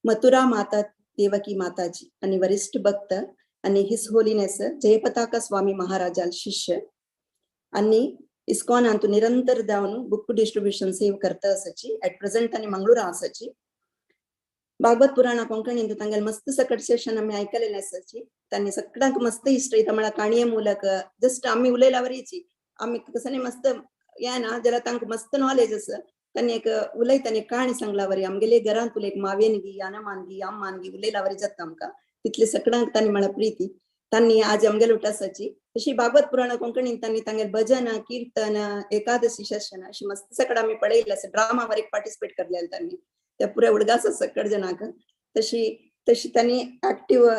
मथुरा माता देवकी माताजी आणि वरिष्ठ भक्त आणि हिस होलिनेस जयपताका स्वामी महाराजाल शिष्य आणि इस्कॉन अंतु निरंतर दावनु बुक डिस्ट्रीब्यूशन ಸೇವ್ करता असची at present आणि मंगळूर असची भागवत पुराण कोंकणी ತಂಗಲ್ मस्त सकट सेशन आम्ही ऐकलेले असची त्यांनी सगळ्यांक मस्त इष्ट इथं मला काणीय मूलक जस्ट आम्ही उलयलावरीची आम्ही कसने मस्त या ना जरा तांक मस्त नॉलेज असं त्यांनी एक उलयताना काणी सांगलावरी आमगेले घरांत तुला एक मावेनगी याना मानगी आम मानगी उलयलावरी जात आमका तिथले सगळ्यांक त्यांनी मला प्रीती त्यांनी आज आमगेल उठासाची तशी भागवत पुराण कोंकणी त्यांनी तांगेल भजन कीर्तन एकादशी सेशन अशी मस्त सकड आम्ही पळयले असं ड्रामावर एक पार्टिसिपेट करलेलं त्यांनी त्या पुऱ्या उडगास सकड जनाक तशी तशी त्यांनी ऍक्टिव्ह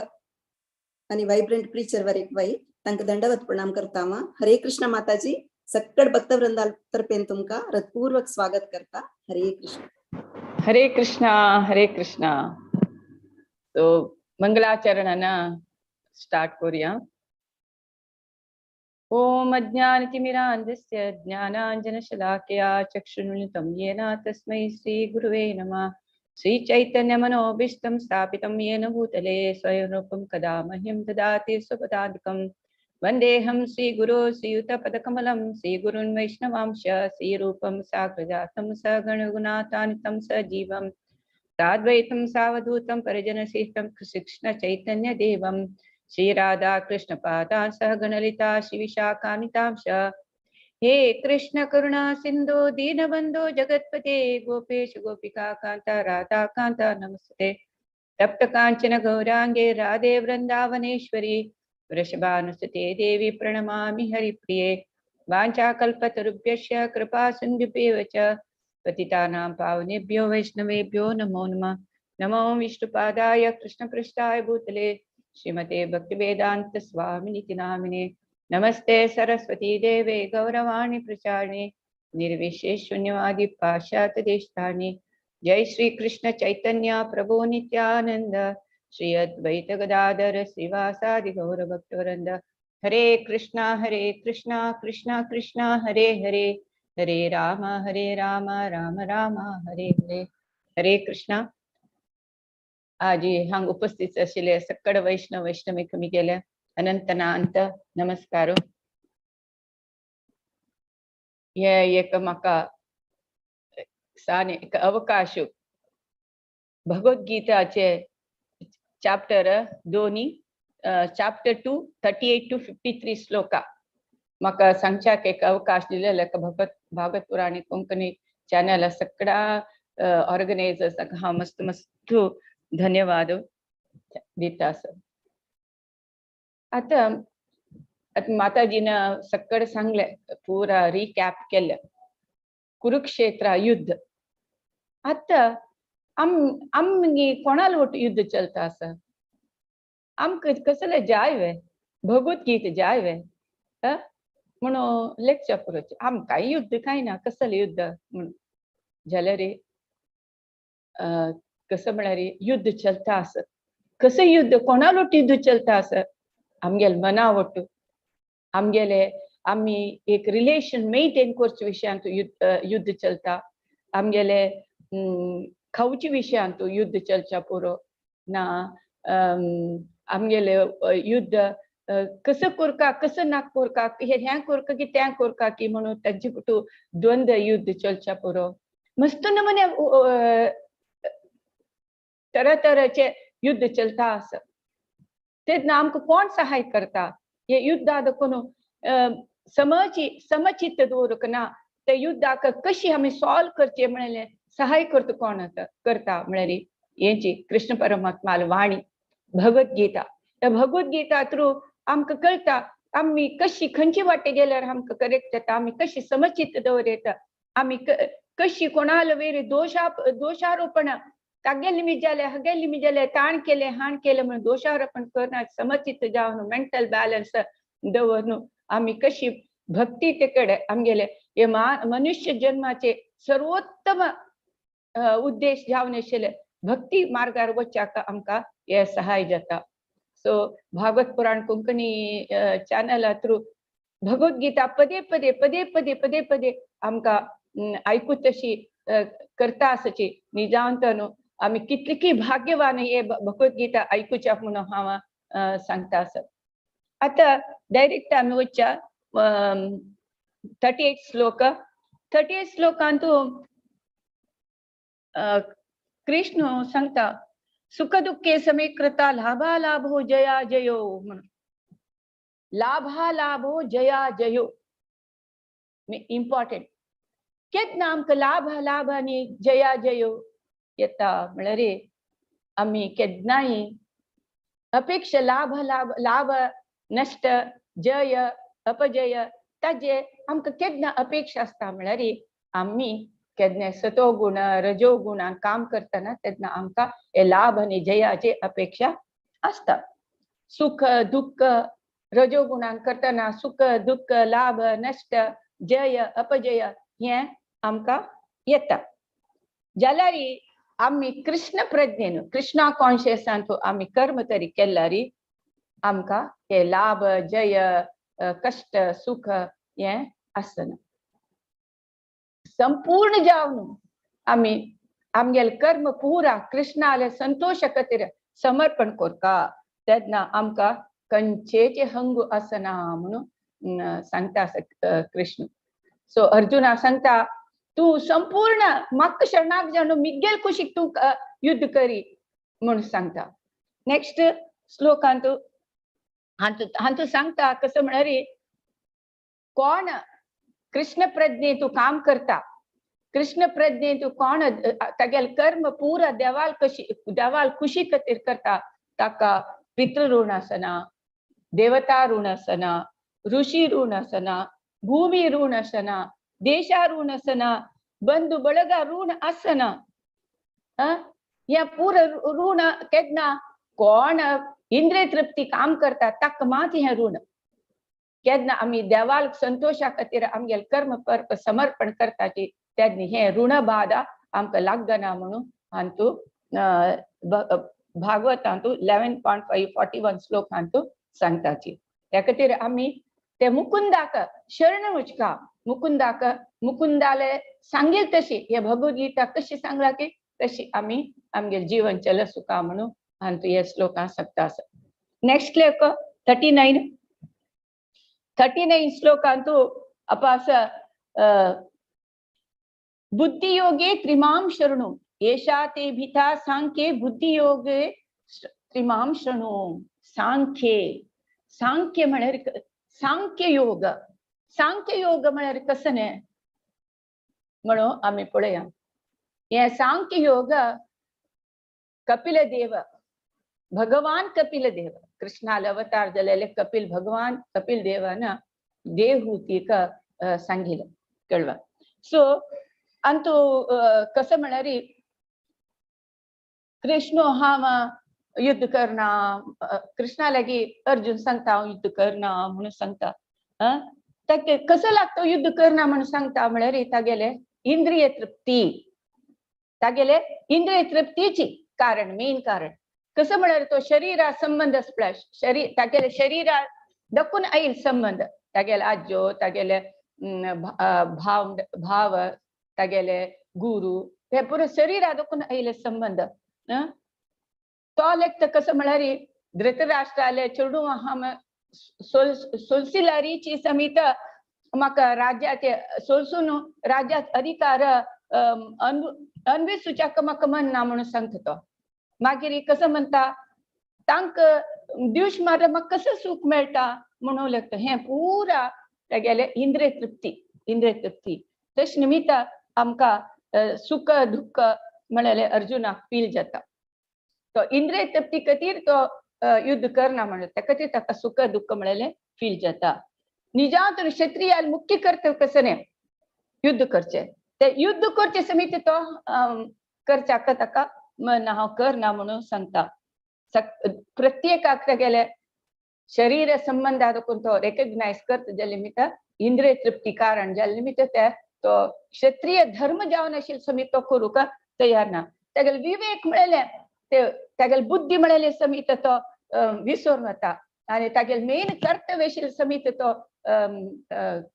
आणि वायब्रंट प्रीचर वर एक वाई तांका दंडवत प्रणाम करता हरे कृष्ण माताजी सकड भक्तवृंदाल तर्फे तुमका हृदयपूर्वक स्वागत करता हरे कृष्ण हरे कृष्णा हरे कृष्णा. तो मंगलाचरणना स्टार्ट करूया. ओम अज्ञानतिमिरान्धस्य ज्ञानाञ्जनशलाकया चक्षुरुन्मिलितं येन तस्मै श्रीगुरुवे नमः. श्रीचैतन्यमनोभीष्टं स्थापितं येन भूतले स्वयं रूपं कदा मह्यं ददाति स्वपदादिकं. वन्देऽहं श्रीगुरो श्रीयुतपदकमलं श्रीगुरुन् वैष्णवांश श्रीरूपं साग्रजातं सगणगुणातानितं सजीवं साद्वैतं सावधूतं परिजनसहितं कृष्णचैतन्यदेवं श्री राधा कृष्ण पादा सहगणलिता श्रीविशाखान्वितांश. हे कृष्ण करुणा सिंधु दीनबंधो जगत्पते गोपेश गोपिका कांता राधा कांता नमस्ते. तप्त कांचन गौरांगे राधे वृंदावनेश्वरी वृषभानुसुते देवी प्रणमामि हरिप्रिये. वाञ्छाकल्पतरुभ्यश्च कृपा सिन्धुभ्येव च पतितानां पावनेभ्यो वैष्णवेभ्यो नमो नमः. नमो विष्णुपादाय कृष्णपृष्ठाय भूतले श्रीमते भक्तिवेदांत स्वामिनिति नामिने. नमस्ते सरस्वती देवे गौरवाणी प्रचारिणे निर्विशेष शून्यवादी पाश्चात्य देशधारिणे. जय श्री कृष्ण चैतन्य प्रभु नित्यानंद श्री अद्वैत गदाधर श्रीवासादि गौर भक्तवृंद. हरे कृष्णा कृष्णा कृष्णा हरे हरे हरे राम राम राम हरे हरे. हरे कृष्णा. आज हांग उपस्थित आशिल्ले सकड वैष्णव वैष्णवी कमी गेल्या अनंत नमस्कार. हे एक म्हाका सान एक अवकाश भगवद्गीताचे चॅप्टर 2 चॅप्टर 2 38 to 53 श्लोका म्हाका सांगच्याक एक अवकाश दिलेलो भागवत पुराणी कोंकणी चॅनल सकड़ा ऑर्गनायझर्स हांव मस्त मस्त धन्यवाद दिता सर. आता माताजीनं सकड सांगले पूरा रिकॅप केलं कुरुक्षेत्र युद्ध. आता आमगी कोणाला वोट युद्ध चलता असं आमक कसले जायवे भगवद्गीता जायवे म्हणून लेक्चर करूचे आम काही युद्ध काही ना कसले युद्ध म्हणून झाले रे. कसं म्हणारे युद्ध चलता असं कसं युद्ध कोणाला युद्ध चलता असं आमगेल मना वटू आमगेले आम्ही एक रिलेशन मेंटेन करचे विशयांत युद्ध चलता. आमगेले खाऊची विशयांत युद्ध चलचा पुरो ना. आमगेले युद्ध कसं करका कसं नाक करका ह्या करका की त्या करका की म्हणून त्यांची कुठं द्वंद्व युद्ध चलचा पुरो मस्त नमने तरह तरहचे युद्ध चलता असं. ते आमक कोण सहाय करता हे युद्धाद कोनो समचित्त दवरक ना. ते युद्धाक कशी आम्ही सॉल्व करचे म्हणले सहाय करता कोण करता म्हळ्यार यांची कृष्ण परमात्मा वाणी भगवद्गीता. त्या भगवद्गीता थ्रू आमकां कळता आम्ही कशी खंयची वाटे गेल्यार आमकां करेक्ट जाता आम्ही कशी समचित्त दवरता आम्ही कशी कोणाला वेरे दोषारोपण तागे लिमिट जाले हगे लिमिट जाले ताण केले हाण केले म्हणून दोषारोपण करना समचित्त जावन मेंटल बॅलन्स दवरून आम्ही कशी भक्ती तेकडे आमगेले हे मनुष्य जन्माचे सर्वोत्तम उद्देश जावन आशिल्ले भक्ती मार्गार वचपाक आमकां हे सहाय जाता. सो भागवत पुराण कोंकणी चॅनला थ्रू भगवद्गीता पदे पदे पदे पदे पदे पदे आमकां आयकूत तशी करता आसची निजावंत न्हू आम्ही कितली भाग्यवान हे भगवद्गीता ऐकूच्या म्हणून हांव सांगता आसत. आता डायरेक्ट आम्ही वच्चा 38 श्लोक. 38 श्लोकांतू कृष्ण सांगता सुख दुःखे समे कृता लाभा लाभो जया जयो म्हणून. लाभा लाभो जया जयो इम्पॉर्टंट. केन्ना आमकां लाभ लाभ आनी जया जयो येता म्हळ्यार आम्ही केन्नाय अपेक्षा लाभ लाभ लाभ नष्ट जय अपजय ताजे आमकां केन्ना अपेक्षा आसता म्हळ्यार आम्ही केन्ना सतो गुण रजो गुणान काम करतना तेन्ना आमकां हे लाभ आनी जयाची अपेक्षा आसता. सुख दुःख रजो गुणान करतना सुख दुःख लाभ नष्ट जय अपजय हे आमकां येता. जाल्यार आम्ही कृष्ण प्रज्ञेन कृष्णा कॉन्शियसांत आम्ही कर्म तरी केल्यार आमकां हे लाभ जय कष्ट सुख हे आसना. संपूर्ण जावन आम्ही आमगेल कर्म पुरा कृष्णाले संतोष खातीर समर्पण करता तेन्ना आमकां खंयचेच हंग आसना म्हणून सांगता कृष्ण. सो अर्जुना सांगता तू संपूर्ण म्हाका शरणाक जावन मिगेल कुशीक तू युद्ध करी म्हणून सांगता. नेक्स्ट श्लोकांत हांतू सांगता कसं म्हळ्यार कोण कृष्ण प्रज्ञे तू काम करता कृष्ण प्रज्ञे तू कोण तागेल कर्म पुरा देवाल खुशी खातीर करता ताका पितृ ऋण आसना देवता ऋण आसना ऋषी ऋण आसना भूमी ऋण आसना देशा ऋण आसना बंधू बळगा ऋण आसना. या पूर ऋण केन्ना कोण इंद्रिय तृप्ती काम करता ताका मात हे ऋण. केन्ना आम्ही देवाल संतोषा खातीर आमगेल कर्म पर्प समर्पण करताची तेन्ना हे ऋण बाधा आमकां लागना म्हणून हांतू भागवतांतू 11.5 41 श्लोकांतू सांगताची. त्या खातीर आम्ही ते मुकुंदाक शरण वचका मुकुंदाक मुकुंदाले सांगेल तशी हे भगवद्गीता कशी सांगला की तशी आम्ही आमगे जीवन चल सुका म्हणून हांतू हे श्लोकां सांगता. नेक्स्ट श्लोक 39 श्लोकांतू अपास बुद्धियोगे त्रिमां शरणु एषा ते भिता सांख्ये बुद्धियोगे त्रिमां शरणु. सांख्य म्हळ्यार सांख्य योग म्हळ्यार कसं न्ही म्हणून आम्ही पळया. हे सांख्य योग कपिल देव भगवान कपिल देव कृष्णाला अवतार जालेले भगवान कपिल देवान देवहूतीक सांगितलं कळवा. सो अंतू कसं म्हळ्यार कृष्ण हांव युद्ध करना कृष्णा लागी अर्जुन सांगता हांव युद्ध करना म्हणून सांगता. ताका कसं लागतो युद्ध करना म्हणून सांगता म्हळ्यार तागेले इंद्रिय तृप्तीची कारण मेन कारण कसं म्हळ्यार तो शरीरा संबंध आसपला तागेले शरीरा दखून आयल संबंध तागेले आज्यो तागेले भाव तागेले गुरु हे पुरो शरीरा दखून आयले संबंध. तो लेख कसं म्हळ्यार धृतराष्ट्राले चेडू हांव सोलसिलारीची समीत म्हाका राज्याचे सोलसून राज्यात अधिकार अनविसूच्याक म्हाका म्हणना म्हणून सांगता तो. मागीर कसं म्हणता तांकां दिवश मार म्हाका कसं सुख मेळटा म्हणून लागता. हे पुरा तागेले इंद्रिय तृप्ती तश निमित्त आमकां सुख दुःख म्हळ्यार अर्जुनाक फील जाता. तो इंद्रिय तृप्ती खातीर तो युद्ध करना म्हणून त्या खातीर ताका सुख दुःख म्हळ्यार फील जाता. निजांतून क्षत्रियाल मुक्ती करता कसं न्ही युद्ध करचें ते युद्ध करचे समीत तो करच्याक ताका हांव करना म्हणून सांगता. प्रत्येकाक तागेले शरीर संबंधा देखून तो रेकग्नायज करता जाल्या निमित्त इंद्रिय तृप्ती कारण जाल्या निमित्त ते तो क्षत्रिय धर्म जावन आशिल्ले समीत तो करूंक तयार ना. तागेले विवेक म्हळ्यार ते तागेले बुद्धी म्हळ्यार समीत तो विसरून वता आनी तागेले मेन कर्तव्य आशिल्ले समीत तो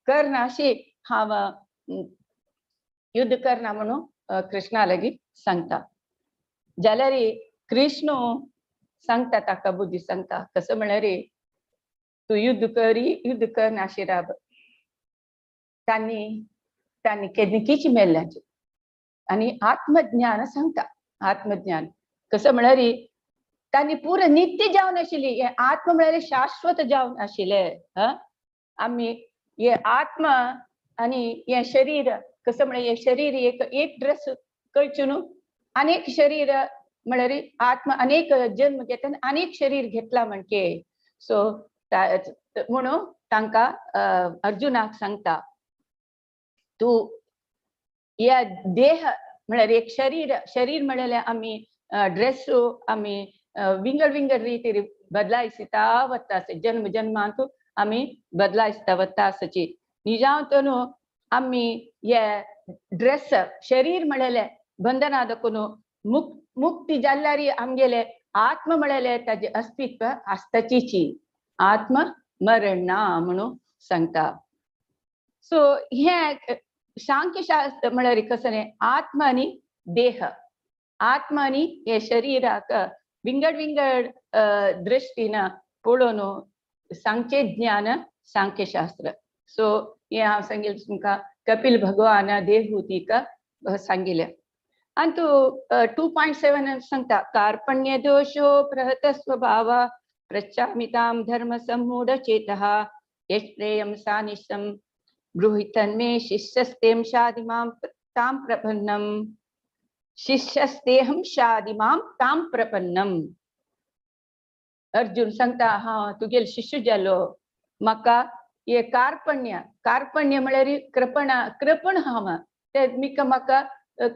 करना अशी हांव युद्ध करना म्हणून कृष्णा लागीं सांगता. जाल्यार कृष्ण सांगता ताका बुद्धी सांगता कसं म्हळ्यार तू युद्ध कर नाशिराब तांणी केदनिकेची मेल्ल्याचे आणि आत्मज्ञान सांगता आत्मज्ञान कसं म्हळ्यार तांणी पुरो नित्य जावन आशिल्ली हे आत्म म्हळ्यार शाश्वत जावन आशिल्ले आमी हे आत्मा आणि हे शरीर कसं म्हळ्यार हे शरीर एक ड्रेस कळचें न्हू अनेक शरीर म्हळ्यार आत्मा अनेक जन्म घेता अनेक शरीर घेतला म्हणके सो म्हणून तांकां अर्जुनाक सांगता तू या देह म्हळ्यार एक शरीर म्हळ्यार आमी ड्रेस आमी विंगड रीतीर बदलायता वता जन्म जन्मांत आमी बदलायता वता आसची निजांव न्हू आमी हे ड्रेस शरीर म्हळ्यार बंधना देखून मुक्ती जाल्यार आमगेले आत्म म्हळ्यार ताजे अस्तित्व आसताची आत्म मरण ना म्हणून सांगता सो हे सांख्यशास्त्र म्हळ्यार कसं आत्मा आनी देह आत्मा आनी हे शरीराक विंगड दृश्टीन पळोवन सांगचे ज्ञान सांख्यशास्त्र सो हे हांव सांगिल्लें तुमकां कपिल भगवान देवहूतीक सांगिल्लें आनी तूं 2.7 सांगता कार्पण्य दोषो प्रहत स्वभाव प्रच्छामितां धर्म सम्मूढ चेतः यश्रेयं सानिशं ब्रूहितन्मे शिष्यस्तें शादिमां तां प्रपन्नम् शिष्यस्तेहं शादिमां तां प्रपन्नम् अर्जुन सांगता हांव तुगेलो शिष्य जालो म्हाका हे कार्पण्य म्हळ्यार कृपण हांव ते म्हाका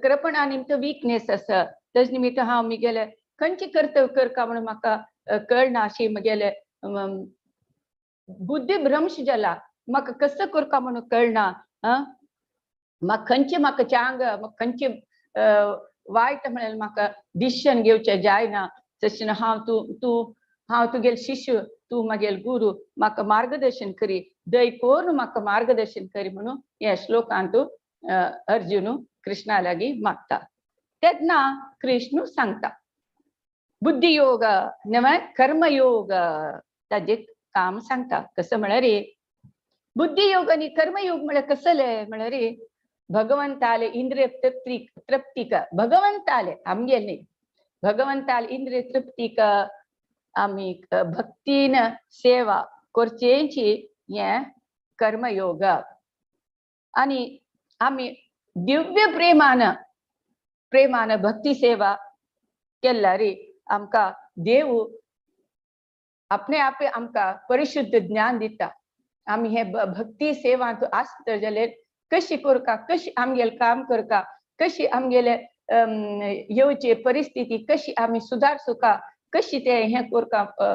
कृपणा निमित्त वीकनेस आसा तेज निमित्त हांव म्हगेले खंयचे कर्तव्य करता म्हणून म्हाका कळना अशी म्हगेले बुद्धी भ्रंश जाला म्हाका कसं करता म्हणून कळना म्हाका खंयचे म्हाका चांग म्हाका खंयचे वायट म्हळ्यार म्हाका डिसिजन घेवचें जायना तशें हांव तुगेलो शिष्य तूं म्हगेलो गुरू म्हाका मार्गदर्शन करी दय करून म्हाका मार्गदर्शन करी म्हणून ह्या श्लोकांत अर्जुन कृष्णा लागीं मागता तेन्ना कृष्ण सांगता बुद्धियोग नव्हे कर्मयोग ताजें काम सांगता कसं म्हळ्यार बुद्धियोग आनी कर्मयोग म्हळ्यार कसले म्हळ्यार भगवंताले इंद्रिय तृप्तीक भगवंताले आमगेले भगवंताले इंद्रिय तृप्तीक आमी भक्तीन सेवा करचेची हे कर्मयोग आनी आमी दिव्य प्रेमान भक्ती सेवा केल्यार आमकां देव आपणे आपे आमकां परिशुद्ध ज्ञान दिता आमी हे भक्ती सेवांत आसता जाल्यार कशी करता कशी आमगेलें काम करता कशी आमगेले येवची परिस्थिती कशी आमी सुदारसुका कशी ते हे करता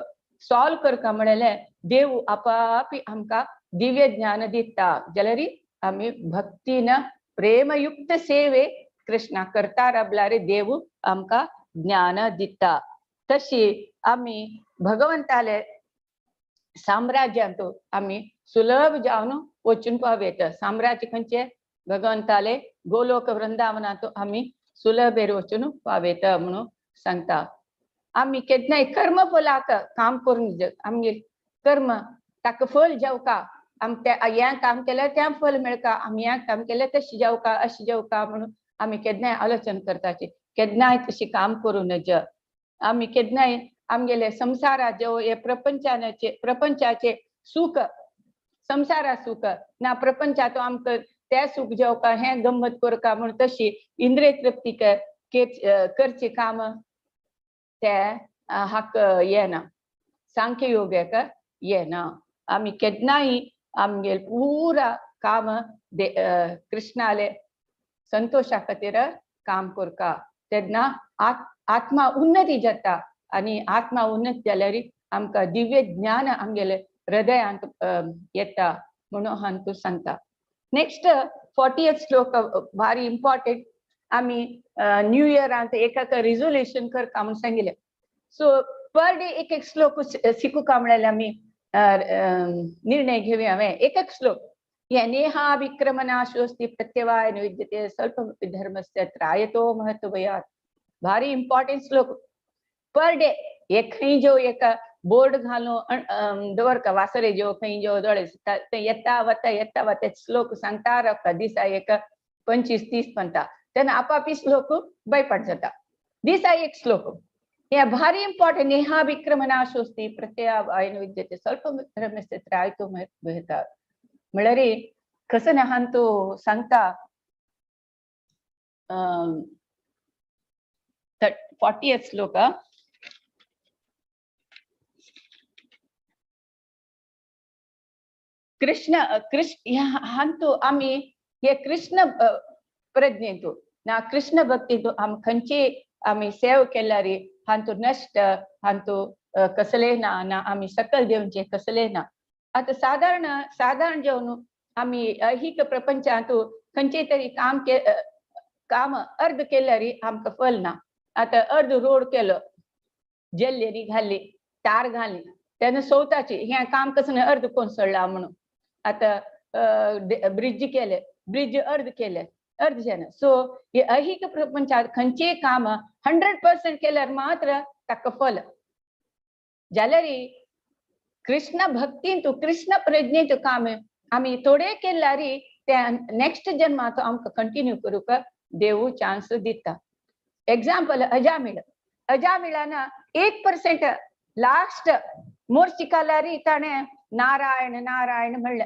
सॉल्व करता म्हळ्यार देव आपापी आमकां दिव्य ज्ञान दिता जाल्यार आमी भक्तीन प्रेमयुक्त सेवे कृष्णा करता राबल्यार देव आमकां ज्ञान दिता तशी आमी भगवंताले साम्राज्यांत आमी सुलभ जावन वचून पावयत साम्राज्य खंयचे भगवंताले गोलोक वृंदावनांत आमी सुलभेर वचून पावयत म्हणून सांगता आमी केन्नाय कर्म फलाक काम करून आमगे कर्म ताका फल जावका आमचे हें काम केल्यार तें फल मेळटा आमी हें काम केल्यार तशें जावका अशें जावका म्हणून आमी केन्नाय आलोचन करताची केन्नाय तशी काम करूं नज आमी केन्नाय आमगेले संवसारात जो हे प्रपंचाचे सुख संवसारा सुख ना प्रपंचात आमकां ते सुख जेवका हें गंमत करता म्हणून तशी इंद्रिय तृप्ती करची काम ते हाक येना सांख्य योगाक येना आमी केन्नाय आमगे पुरा काम कृष्णाले संतोषा खातीर काम करता तेन्ना आत्मा उन्नती जाता आनी आत्मा उन्नत जाल्यार आमकां दिव्य ज्ञान आमगेले हृदयांत येता म्हणून हांव तूं सांगता नेक्स्ट 40th श्लोक भारी इम्पॉर्टंट आमी न्यू इयरांत एक रिझोल्यूशन करता म्हणून सांगिल्लें सो पर डे एक श्लोक शिकुका म्हळ्यार आमी निर्णय घेवया हांवें एक श्लोक हे नेहा विक्रमनाशोस्ति प्रत्यवाय विद्यते स्वल्प धर्मस्य त्रायतो महत्वयात् भारी इम्पॉर्टंट श्लोक पर डे एक खई जो एक बोर्ड घालो दवर का वासरे जो खई जो दळे येता वता श्लोक सांगता रखता दिसा एक 25-30 पंता तेन्ना आपापी श्लोक भयपड जाता दिसा एक श्लोक हे भारी इम्पॉर्टंट नेहा विक्रमनाशोस्ती प्रत्यय आयन विद्यते ಸ್ವಲ್ಪ रमेस्त्र आयतो बेहता म्हळ्यार कसं नहान तो सांगता 40th श्लोक कृष्ण हांतो आम्ही हे कृष्ण प्रज्ञेतू ना कृष्ण भक्तीतू आम खंयची आम्ही सेव केल्यारी हांतो नष्ट हांतो कसले ना आम्ही सकल देवचे कसले ना आता साधारण जेवण आम्ही ऐहिक प्रपंचातू खंयचे तरी काम अर्ध केल्यारी आमका फल ना आता अर्ध रोड केलं जेल्लेरी घाली तार घाली त्यानं स्वतःची हे काम कसं अर्ध कोण सोडला म्हणून आता ब्रिज केले ब्रिज अर्ध केले अर्ध जन सो हे ऐहिक प्रपंचात खंयचे काम 100% केल्यार मात्र ताका फल जाल्यार कृष्ण भक्तींतू कृष्ण प्रज्ञेतू काम आम्ही थोडे केल्यारी त्या नेक्स्ट जन्मात आमकां कंटिन्यू करूक देव चान्स दिता एग्जाम्पल अजामिळाना 1% लास्ट मोर्ची काल्यारी ताणे नारायण म्हणले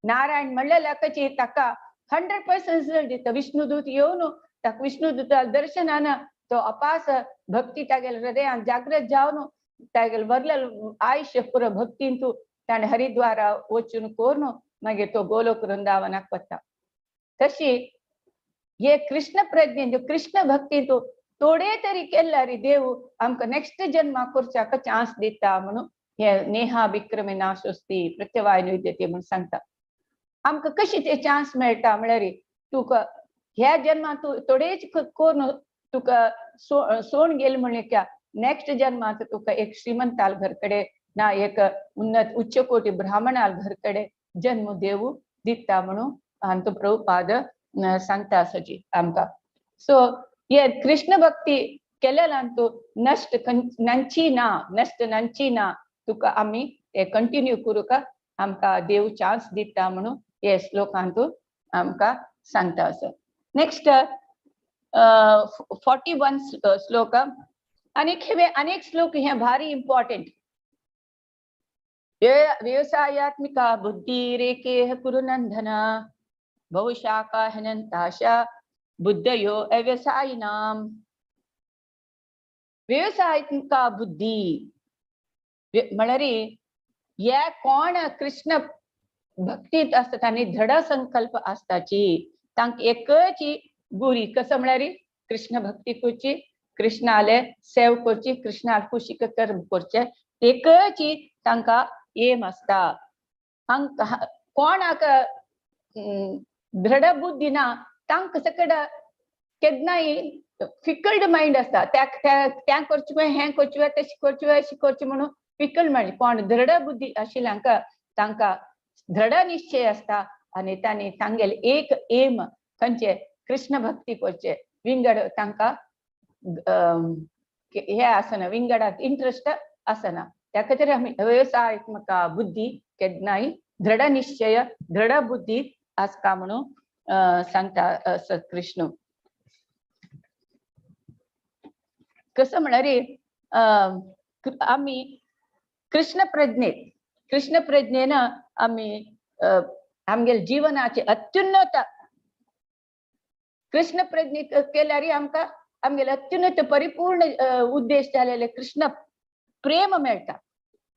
नारायण म्हणलेल्या कची ताका 100% रिजल्ट दिता विष्णुदूत येऊन ताका विष्णुदूता दर्शनान तो अपास भक्ती तागेल हृदयान जागृत जावन तागेल वरलेल आयुष्य पुरो भक्तींतू ताणे हरिद्वारा वचून कोरून मागीर तो गोलोक वृंदावनाक वता तशी हे कृष्ण प्रज्ञेन कृष्ण भक्तींतू थोडे तरी केल्यारी देव आमकां नेक्स्ट जन्मा करच्याक चान्स दिता म्हणून हे नेहा विक्रमे नाशोस्ती प्रत्यवायन विद्यते म्हणून सांगता आमकां कशी ते चान्स मेळटा म्हळ्यार तुका ह्या जन्मात तू थोडेच करून तुका सोन गेल म्हणले क्या नेक्स्ट जन्मात तुका एक श्रीमंताल घरकडे ना एक उन्नत उच्च कोटी ब्राह्मणाल घरकडे जन्म देव दिता म्हणून आमचो प्रभुपाद सांगता सजी आमकां सो हे कृष्ण भक्ती केलेल्यान तू नष्ट नंची ना तुका आम्ही ते कंटिन्यू करूक आमकां देव चान्स दिता म्हणून हे श्लोकांतू आमकां सांगता असो नेक्स्ट 41 श्लोक अनेक श्लोक हे भारी इम्पॉर्टंट व्यवसायात्मिका बुद्धि रेके कुरुनंदन बहुशाखा हनंताशा बुद्धयो अव्यवसायिनाम व्यवसायात्मिका बुद्धि म्हळ्यार हे कोण कृष्ण भक्तीत असता आनी दृढ संकल्प असताची तांक एकची गुरी कसं म्हळ्यार कृष्ण भक्ती करची कृष्णाले सेव करची कृष्णाल खुशी कर्म करचे एकची तांकां एम असता कोणाक दृढ बुद्धी ना तांक सकड केन्नाय फिकल्ड माइंड असता त्या करचे हें करचे तशी करचे अशी करचे म्हणून फिकल्ड माइंड कोण दृढ बुद्धी आशिल्ल्यांक तांकां दृढ निश्चय असता आणि तांणी तांगेल एक एम खंयचे कृष्ण भक्ती करचे विंगड तांकां हे आसना विंगडाक इंटरेस्ट आसना त्या खातीर आमी व्यवसायात्मक बुद्धी केन्नाय दृढ निश्चय दृढ बुद्धी आसता म्हणून सांगता कृष्ण कसं म्हळ्यार आमी कृष्ण प्रज्ञेन आमी आमगेल जीवनाचे अत्युन्नत कृष्ण प्रज्ञे केल्यार आमकां आमगेले अत्युन्नत परिपूर्ण उद्देश जालेले कृष्ण प्रेम मेळटा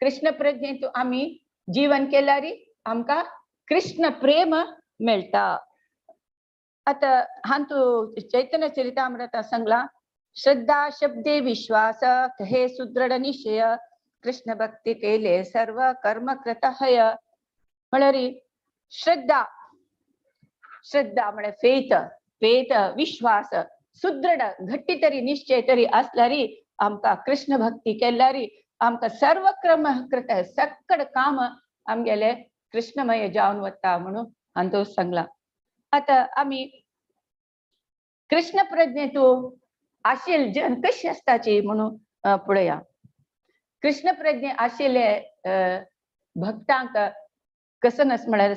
कृष्ण प्रज्ञेतून आमी जीवन केल्यार आमकां कृष्ण प्रेम मेळटा आता हांतू चैतन्य चरितामृता सांगला श्रद्धा शब्दे विश्वास हे सुदृढ निश्चय कृष्ण भक्ती केले सर्व कर्म कृत हय म्हळ्यार श्रद्धा म्हळ्यार फेथ विश्वास सुदृढ घट्टी तरी निश्चय तरी असल्यार आमकां कृष्ण भक्ती केल्यार आमकां सर्व कर्म कृत सकड काम आमगेले कृष्णमय जावन वता म्हणून हांतू सांगला आता आमी कृष्ण प्रज्ञेतू आशिल जन कशी असताची म्हणून पळया. कृष्ण प्रज्ञे आशिल्ले भक्तांक कसं नस म्हळ्यार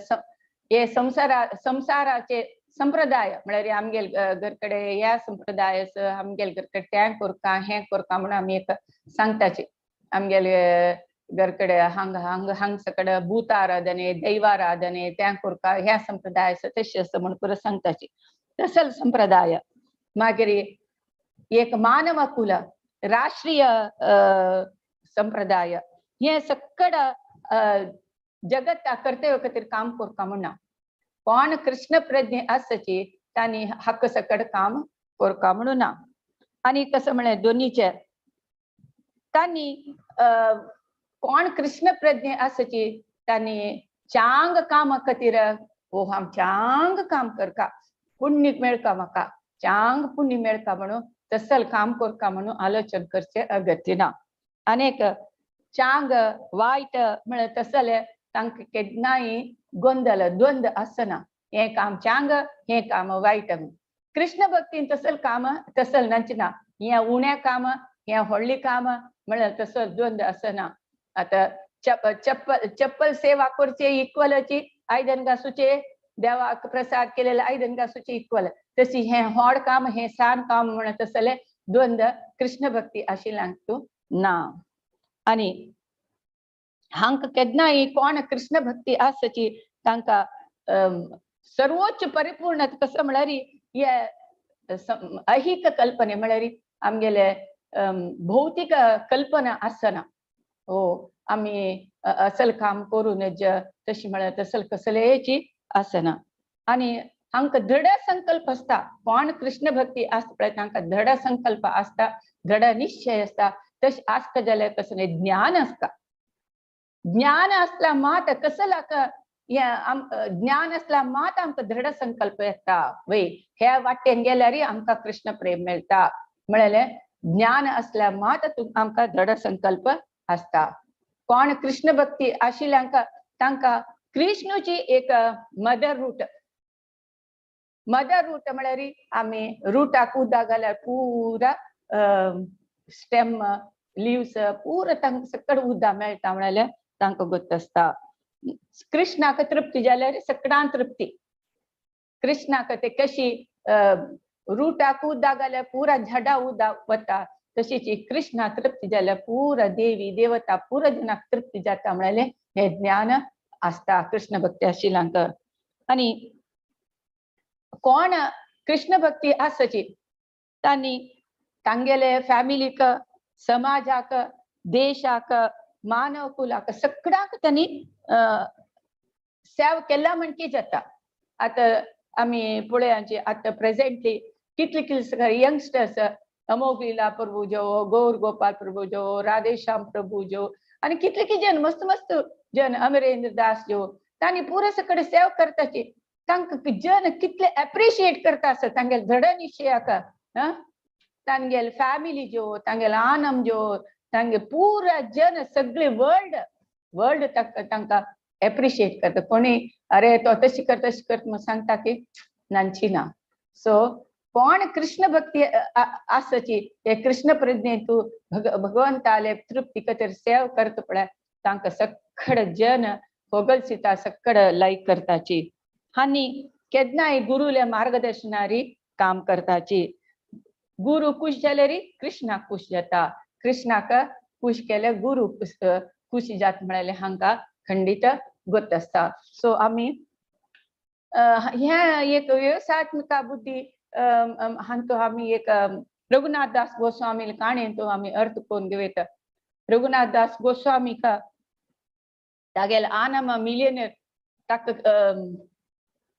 हे संसाराचे संप्रदाय म्हळ्यार आमगेल घरकडे ह्या संप्रदाय आमगेल घरकडे तें करता हें करता म्हणून आमी एक सांगताचे. आमगेले घरकडे हांग सकड भूत आराधने दैवाराधने तें करता ह्या संप्रदाय तशें आसा म्हणून परत सांगताचे. तसल संप्रदाय मागीर एक मानव कुल राष्ट्रीय संप्रदाय हे सकड जगत कर्तव्य खातीर काम करता म्हणना. कोण कृष्ण प्रज्ञे आसची तांणी हक्क सकड काम करता म्हणून ना. आनी कसं म्हळें दोनीचे तांणी कोण कृष्ण प्रज्ञे आसची तांणी चांग काम खातीर ओ हांव चांग काम करता पुण्य मेळका म्हाका चांग पुण्य मेळका म्हणून तसल काम करता म्हणून आलोचन करचे अगत्य ना. अनेक चांग वायट म्हळ्यार तसले तांकां केन्नाय गोंदल द्वंद आसना. हे काम चांग हे काम वायट. कृष्ण भक्तीन तसल काम तसल नचना. हे उण्या काम हे व्हडली काम म्हळ्यार तसो द्वंद आसना. आता चप्पल सेवा करचे इक्वलची आयदन घासूचे देवाक प्रसाद केलेले आयदन घासूचे इक्वल तशी हे व्हड काम हे सान काम म्हण तसले द्वंद कृष्ण भक्ती आशिल्ल्यांक तू ना. आनी हांक केन्नाय कोण कृष्ण भक्ती आसची तांकां सर्वोच्च परिपूर्ण कसं म्हळ्यार हे ऐहिक कल्पने म्हळ्यार आमगेले भौतिक कल्पना आसना. हो आमी असल काम करूनच तशी म्हळ्यार तसल कसलेची आसना. आनी हांकां दृढ संकल्प आसता. कोण कृष्ण भक्ती आसता पळय तांकां दृढ संकल्प आसता दृढ निश्चय आसता. तशें आसता जाल्यार कसले ज्ञान आसता. ज्ञान असला मात कसलाक ज्ञान असला मात आमकां दृढ संकल्प येता. वय हे वाटेन गेल्यार आमकां कृष्ण प्रेम मेळटा म्हळ्यार ज्ञान असल्या मात आमकां दृढ संकल्प आसता. कोण कृष्ण भक्ती आशिल्ल्यांक तांकां कृष्णची एक मदर रूट म्हळ्यार आमी रुटाक उदक घाल्यार पुरा स्टेम लिव्स पुरा तांकां सकड उदक मेळटा म्हळ्यार तांकां गोत आसता. कृष्णाक तृप्ती जाल्यार सकडान तृप्ती. कृष्णाक ते कशी रुटाक उदक घाल्यार पुरा झाडा उदक वता तशीच कृष्णा तृप्ती जाल्यार पुरा देवी देवता पुरा जनाक तृप्ती जाता म्हळ्यार हे ज्ञान आसता कृष्ण भक्ती आशिल्ल्यांक. आनी कोण कृष्ण भक्ती आसची तांणी तांगेले फॅमिलीक समाजाक देशाक मानव कुलाक सगळ्यांक तांणी सेव केला म्हणकी जाता. आता आमी पळयाची आता प्रेझेंटली कितले यंगस्टर्स अमोघ लीला प्रभू जो गौर गोपाल प्रभू जो राधेश्याम प्रभू जो आनी कितले जन मस्त मस्त जन अमरेंद्र दास जो तांणी पुरे सकड सेव करताची. तांकां जन कितले एप्रिशिएट करता आसता तांगेले दृढ निश्चयाक. तांगेले फॅमिली जो तांगेले आनंद जो तांगे पुरा जन सगळे वर्ल्ड तांकां एप्रिशिएट करता. कोणी अरे तो तशी कर म्हणून सांगता की नांची ना. सो कोण कृष्ण भक्ती आसची ते कृष्ण प्रज्ञे तू भगवंताले तृप्ती खातीर सेव करता पळय तांकां सकड जन होगल सीता सकड लायक करताची. आनी केन्नाय गुरुले मार्गदर्शनारी काम करताची. गुरु खुश जाल्यार कृष्णाक खुश जाता. कृष्णाक खुश केले गुरु खुश जाता म्हळ्यार हांकां खंडीत गोत आसता. सो आमी ह्या एक व्यवसायात्मका बुद्धी हांचो आमी एक रघुनाथ दास गोस्वामी काणयेचो आमी अर्थ करून घेवयता. रघुनाथ दास गोस्वामीक तागेले आनम मिलियनर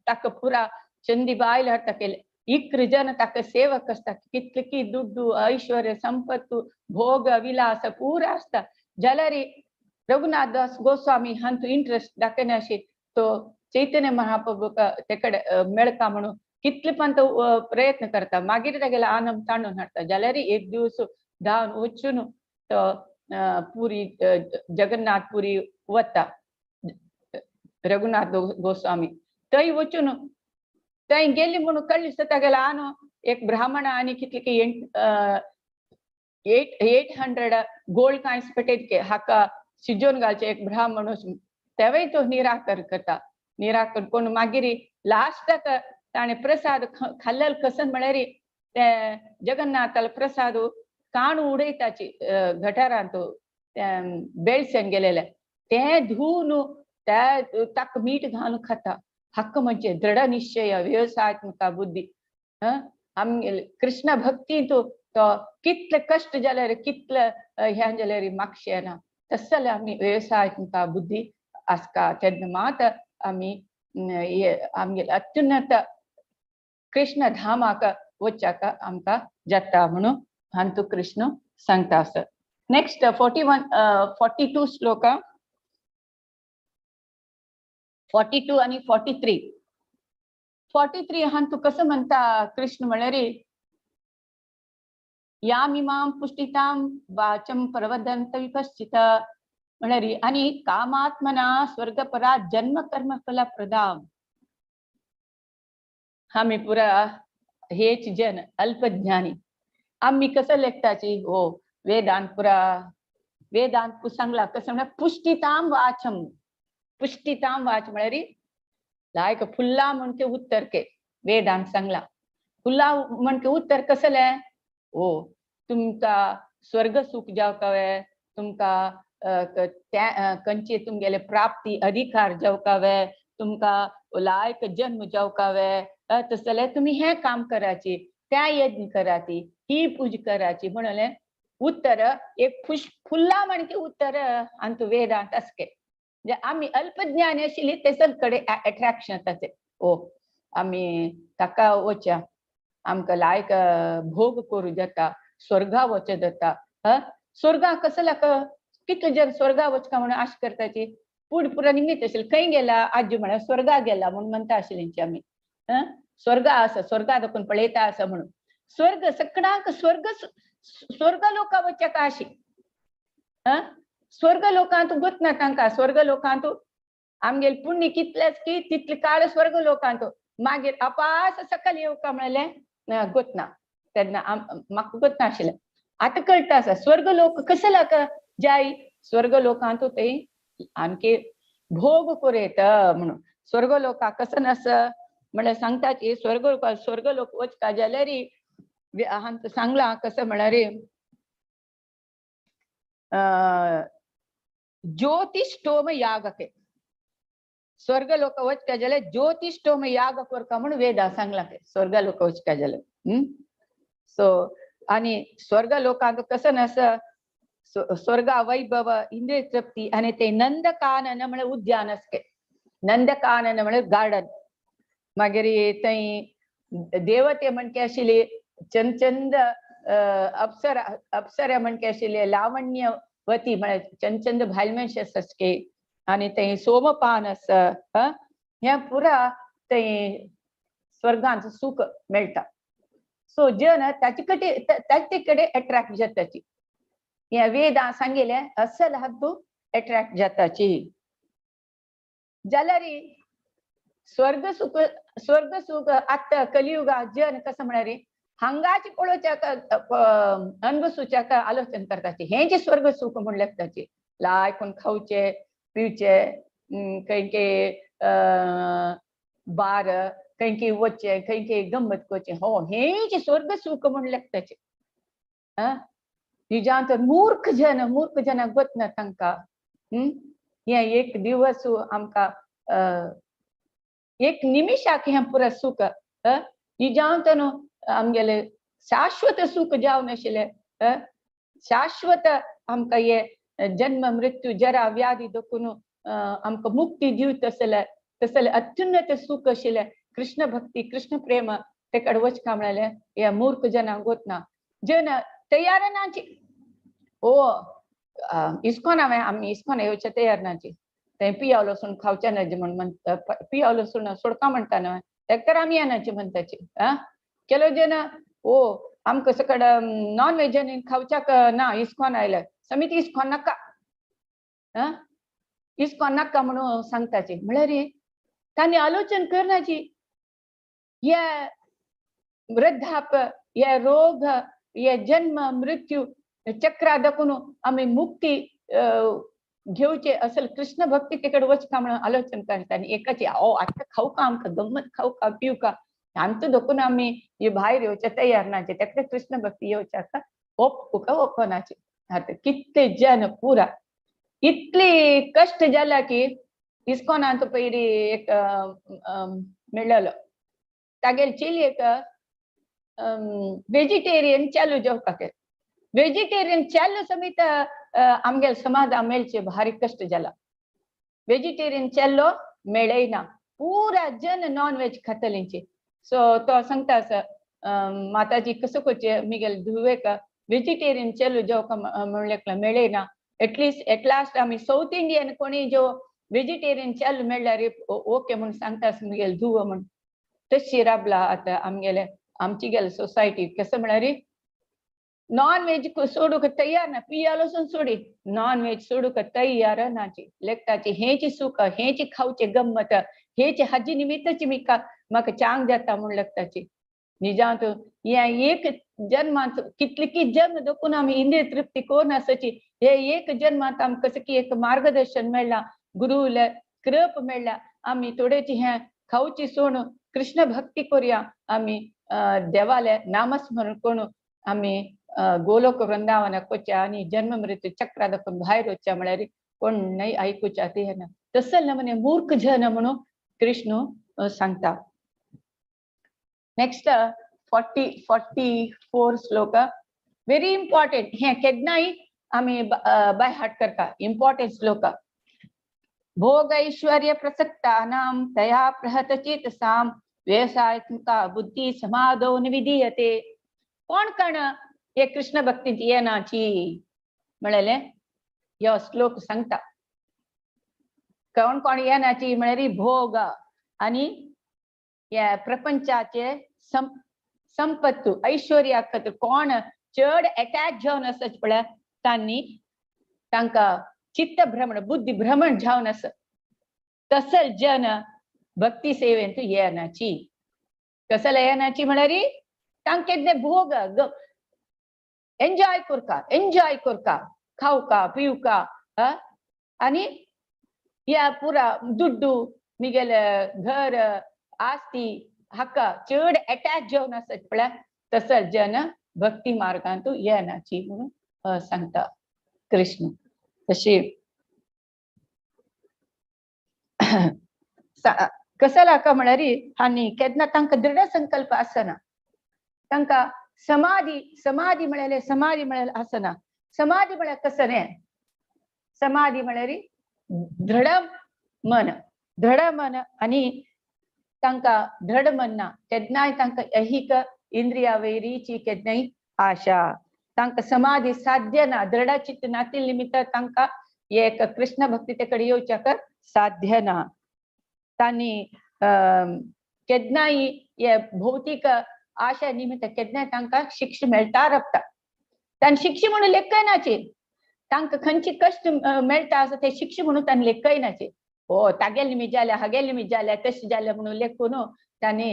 ताका पुरा चंदी बायल ताके इक्र जन ताका सेवक आसता. कितले की दुड्डू ऐश्वर्य संपत्तू भोग विलास पुरा आसता जाल्यार रघुनाथ दास गोस्वामी हांचो इंटरेस्ट दाखयनाशी तो चैतन्य महाप्रभूक तेकडे मेळका म्हणून कितले पण तो प्रयत्न करता. मागीर तागेले आनंद ताणून हाडटा जाल्यार एक दिवस धांवन वचून तो पुरी जगन्नाथ पुरी वता. रघुनाथ गोस्वामी थंय वचून थंय गेली म्हणून कळ्ळी तागेले एक ब्राह्मण आणि कितले की 800 गोल्ड कांयस पेटेत के हाका शिजोवन घालचे एक ब्राह्मण तेव्हाय तो निराकर करता. निराकर कोण मागीर लास्टाक ताणे प्रसाद खाल्लेलो कसन म्हळ्यार ते जगन्नाथाल प्रसाद काण उडयताची गटारांत बेळशेन गेलेले ते धुवन ताक मीठ घालून खाता. हक्क म्हणजे दृढ निश्चय व्यवसायात्मक बुद्धी. आमगे कृष्ण भक्ती तो कितले कष्ट जाल्यार कितले ह्या जाल्यार मागशे ना तसले आमी व्यवसायात्मक बुद्धी आसका तेन्ना मात आमी आमगे अत्युन्नत कृष्ण धामाक वचपाक आमकां जाता म्हणून हांतू कृष्ण सांगता आसत. नेक्स्ट 42 श्लोक 42 आणि 43 हांतू कसं म्हणता कृष्ण म्हळ्यार यामिमां पुष्टितां वाचं प्रवदन्त विपश्चित म्हळ्यार आणि कामात्मना स्वर्गपरा जन्म कर्म फल प्रदाम. आम्ही पुरा हेच जन अल्पज्ञानी आम्ही कसं लेखताची हो वेदांत सांगला कसं म्हणा पुष्टिताम वाच म्हळ्यार लायक फुल्ला म्हणके उत्तर के वेदांत सांगला फुल्ला म्हणके उत्तर कसले हो तुमका स्वर्ग सुख जावकावे तुमका कंचे तुमगेले प्राप्ती अधिकार जावकावे तुमका लायक जन्म जावकावे तसले तुम्ही हे काम करायचे त्या यज्ञ करायची ही पूज करायची म्हणले उत्तर एक फुल्ला म्हणके उत्तर अंतु वेदांत असके जे आम्ही अल्पज्ञानी आशिल्ली तेसर कडे अट्रॅक्शन जाते. ओ आम्ही ताका वचा आमकां लायक भोग करू जाता स्वर्गा वच जाता. स्वर्गा कसला कितले जन स्वर्गा वचका म्हणून आश करताची पुरा निमित्त आशिल्ले खंय गेला आजी म्हळ्यार स्वर्गा गेला म्हणून म्हणता आशिल्लींची आमी स्वर्गा आसा स्वर्गा दाखोवन पळयता आसा म्हणून स्वर्ग सगळ्यांक स्वर्ग लोका वचक आशी स्वर्ग लोकांत गुतना तांकां स्वर्ग लोकांत आमगेल पुण्य कितलेच की तितले काळ स्वर्ग लोकांत मागीर अपास सकल येवका म्हणले गुतना तेन्ना म्हाका गुतना आशिल्लें आतां कळटा आसा स्वर्ग लोक कसला जाय स्वर्ग लोकांत ते आमके भोग करेत म्हणून स्वर्ग लोका कसं नस म्हळ्यार सांगता की स्वर्ग लोक वचका जाल्यार हांव सांगला कसं म्हळ्यार ज्योतिष्टोम याग के स्वर्ग लोक वचका जाल्यार ज्योतिष्टोम याग करता म्हणून वेदा सांगला स्वर्ग लोक वचका जाल्यार सो आणि स्वर्ग लोकांक कसं नस स्वर्गा वैभव इंद्रिय तृप्ती आणि ते नंदकानन म्हळ्यार उद्यान असके नंदकानन म्हळ्यार गार्डन मागीर थंय देवते म्हणके आशिल्ले चंद अप्सरा म्हणके आशिल्ले लावण्यवती म्हळ्यार चंद भालमेश असके आणि थंय सोमपान आस हे पुरा थंय स्वर्गांत सुख मेळटा. सो जन ताचे कडे अट्रॅक्ट जाताची हे वेदां सांगिल्ले असल हातू अट्रॅक्ट जाताची जाल्यार स्वर्ग सुख आत्ता कलियुगा जन कसं म्हळ्यार हांगाची पळोवच्याक अनभसूच्याक आलोचन करताची हे जे स्वर्ग सुख म्हण लेखताची लायकून खावचे पिवचे खंय बार खंय वचचे खंय गंमत करचे हो हे जे स्वर्ग सुख म्हण लेखताचे हिजांत मूर्ख जन गोतना तांकां हे एक दिवस आमकां एक निमिषाक हे पुरा सुख हिजांत न्हू आमगेले शाश्वत सुख जावन आशिल्ले शाश्वत आमकां हे जन्म मृत्यू जरा व्याधी देखून आमकां मुक्ती दिवत तसले अत्युन्नत सुख आशिल्ले कृष्ण भक्ती कृष्ण प्रेम ते कडेन वचका म्हळ्यार हे मूर्ख जनांक गोतना जन तयार नाची ओ इस्कॉन आमी इस्कॉन येवचे तयार नाची थंय पियाव लसूण खावचे न्हय म्हण पियाव लसूण सोडका म्हणटा न्हय तेका तर आमी येनाची म्हणटाची केलो जन ओ आमकां सकड नॉन व्हेजान खावच्याक ना इस्कॉन आयले समिती इस्कॉन नाका म्हणून सांगताची म्हळ्यार तांणी आलोचन करनाची वृद्धाप्य या रोग या जन्म मृत्यू चक्रा दाखवून आम्ही मुक्ती घेऊचे असेल कृष्ण भक्ती तिकडे वचका म्हणून आलोचन करता आणि एकाची आता खाऊ का आमका गंमत खाऊ का पिऊ का आमचं दाखवून आम्ही हे बाहेर येऊच्या तयार नाचे त्याकडे कृष्ण भक्ती येऊच्या का ओपू का ओपनाचे आता किती जन पुरा इतली कष्ट झाला की इस्कॉनात पहिले एक मिळालं तागेल चिली एक वेजिटेरियन चालू जाऊ का वेजिटेरियन चालू समेत आमगेल समाधान मेळचे भारी कष्ट झाला वेजिटेरियन चाललो मेळैना पूरा जन नॉन व्हेज खातलींचे सो तो सांगता असं माताजी कसं कोचे मिगेल धुवे का वेजिटेरियन चालू जाऊ का म्हणले मेळैना एट लास्ट आम्ही साऊथ इंडियन कोणी जो वेजिटेरियन चालू मेळला रे ओके म्हणून सांगता मिगेल धुव म्हणून तशी राबला आता आमगेले आमची गेल सोसायटी कसं म्हणारी नॉन व्हेज सोडूक तयार ना पियालोसून सोडी नॉन व्हेज सोडूक तयार नाची लेखताची हेची सुख हेची खाऊचे गंमत हेची हाजी निमित्ताची म्हाका चांग जाता म्हण लेखताची निजांत या एक जन्मात कितली की जन्म दाखवून आम्ही इंद्रिय तृप्ती कोण असाची हे एक जन्मात आम कसं की एक मार्गदर्शन मेळला गुरुला कृप मेळला आम्ही थोडेची हे खाऊची सोड कृष्ण भक्ती करूया आम्ही देवाले नामस्मरण करून आम्ही गोलोक वृंदावन कोच्या आणि जन्म मृत्यू चक्रा दाखवून बाहेर वच्या म्हळ्यार कोण नाही ऐकूच्या ते ना तसं न म्हणे मूर्ख जन म्हणून कृष्ण सांगता नेक्स्ट 44 श्लोक व्हेरी इम्पॉर्टंट हे केदनाई आम्ही बाय हार्ट करता इम्पॉर्टंट श्लोक भोग ऐश्वर्य प्रसक्तानां तया प्रहत चेतसाम व्यवसायत्मका बुद्धी समाधो विधीयते कोण कण हे कृष्ण भक्तीची येनाची म्हळेले यो श्लोक सांगता कोण कोण येनाची म्हळ्यारी भोग आणि या प्रपंचाचे संपत्तू ऐश्वर्या खातीर कोण चड अटॅच जावन असच पळय तांनी तांकां चित्त भ्रमण बुद्धी भ्रमण जावन आस तसल जन भक्ती सेवेंत येनाची कसला येनाची म्हळ्यारी तांके भोग एन्जॉय करका खाऊका पिवका आणि या पुरा दुड्डू मिगेल घर आस्ती हक्का चड अटॅच जावन आसत पळय तसल जन भक्ती मार्गांत येनाची म्हणून सांगता कृष्ण तशी कसला का म्हळ्यारी आनी केन्ना तांकां दृढ संकल्प आसना तांकां समाधी म्हळ्यार आसना समाधी म्हळ्यार कसं रे समाधी म्हळ्यार दृढ मन आणि तांकां दृढ मन ना केन्नाय तांकां ऐहिक इंद्रिया वैरीची केन्नाय आशा तांकां समाधी साध्य ना दृढ चित्त नातील निमित्त तांकां एक कृष्ण भक्ती तेकडे येवच्या साध्य ना तांणी केन्नाय हे भौतिक आशा निमित्त केन्नाय तांकां शिक्षा मेळटा रपता तांणी शिक्षा म्हणून लेखनाचे तांकां खंयची कश्ट मेळटा आसा ते शिक्षा म्हणून तांणी लेखनाचे हो तागेल निमित्त जाल्या हागेल निमित्त जाल्या तशें जाल्या म्हणून लेखून तांणी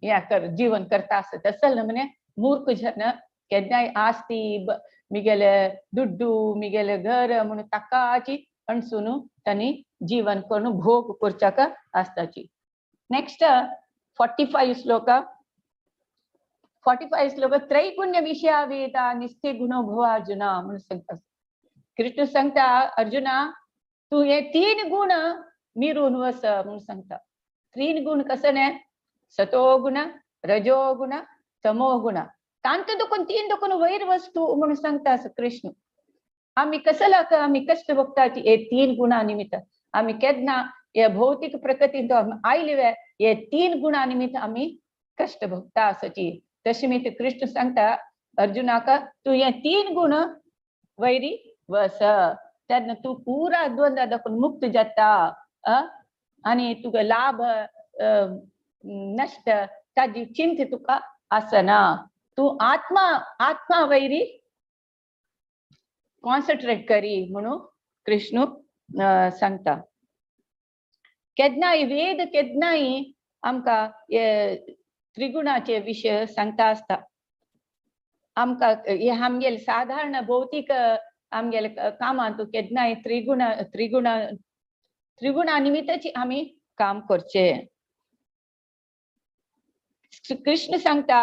हे जीवन करता आसत तसल म्हणे मूर्ख जन केन्नाय आस्ती मिगेले दुड्डू मिगेले घर म्हणून ताकाची अणसून तांणी जीवन करून भोग करच्याक आसताची नेक्स्ट 45 श्लोक त्रैगुण्य विषया वेदा निस्ते गुणोभव अर्जुना म्हणून सांगता कृष्ण सांगता अर्जुना तू हे 3 गुण मिरून वस म्हणून सांगता 3 गुण कसं ने सतो गुण रजो गुण तमो गुण तांत दुखून 3 दुखून वैर वस्तू म्हणून सांगता कृष्ण आम्ही कसला आम्ही कष्ट भोगताची हे 3 गुणा निमित्त आम्ही केन्ना या भौतिक प्रकृतींत आयले हे 3 गुणा निमित्त आम्ही कष्ट भोगता आसाची तशी मी कृष्ण सांगता अर्जुनाका तू हे 3 गुण वैरी वस तेन्ना तू पुरा द्वंद्व दाखवून मुक्त जाता आणि तुका लाभ नष्ट ताजी चिंता तुका आसना तू आत्मा वैरी कॉन्सन्ट्रेट करी म्हणून कृष्ण सांगता केन्नाय वेद केन्नाय आमकां त्रिगुणाचे विषय सांगता असता आमकां हे आमगेले साधारण भौतीक आमगेले कामांतू केन्नाय त्रिगुणा निमित्ताची आमी काम करचे. कृष्ण सांगता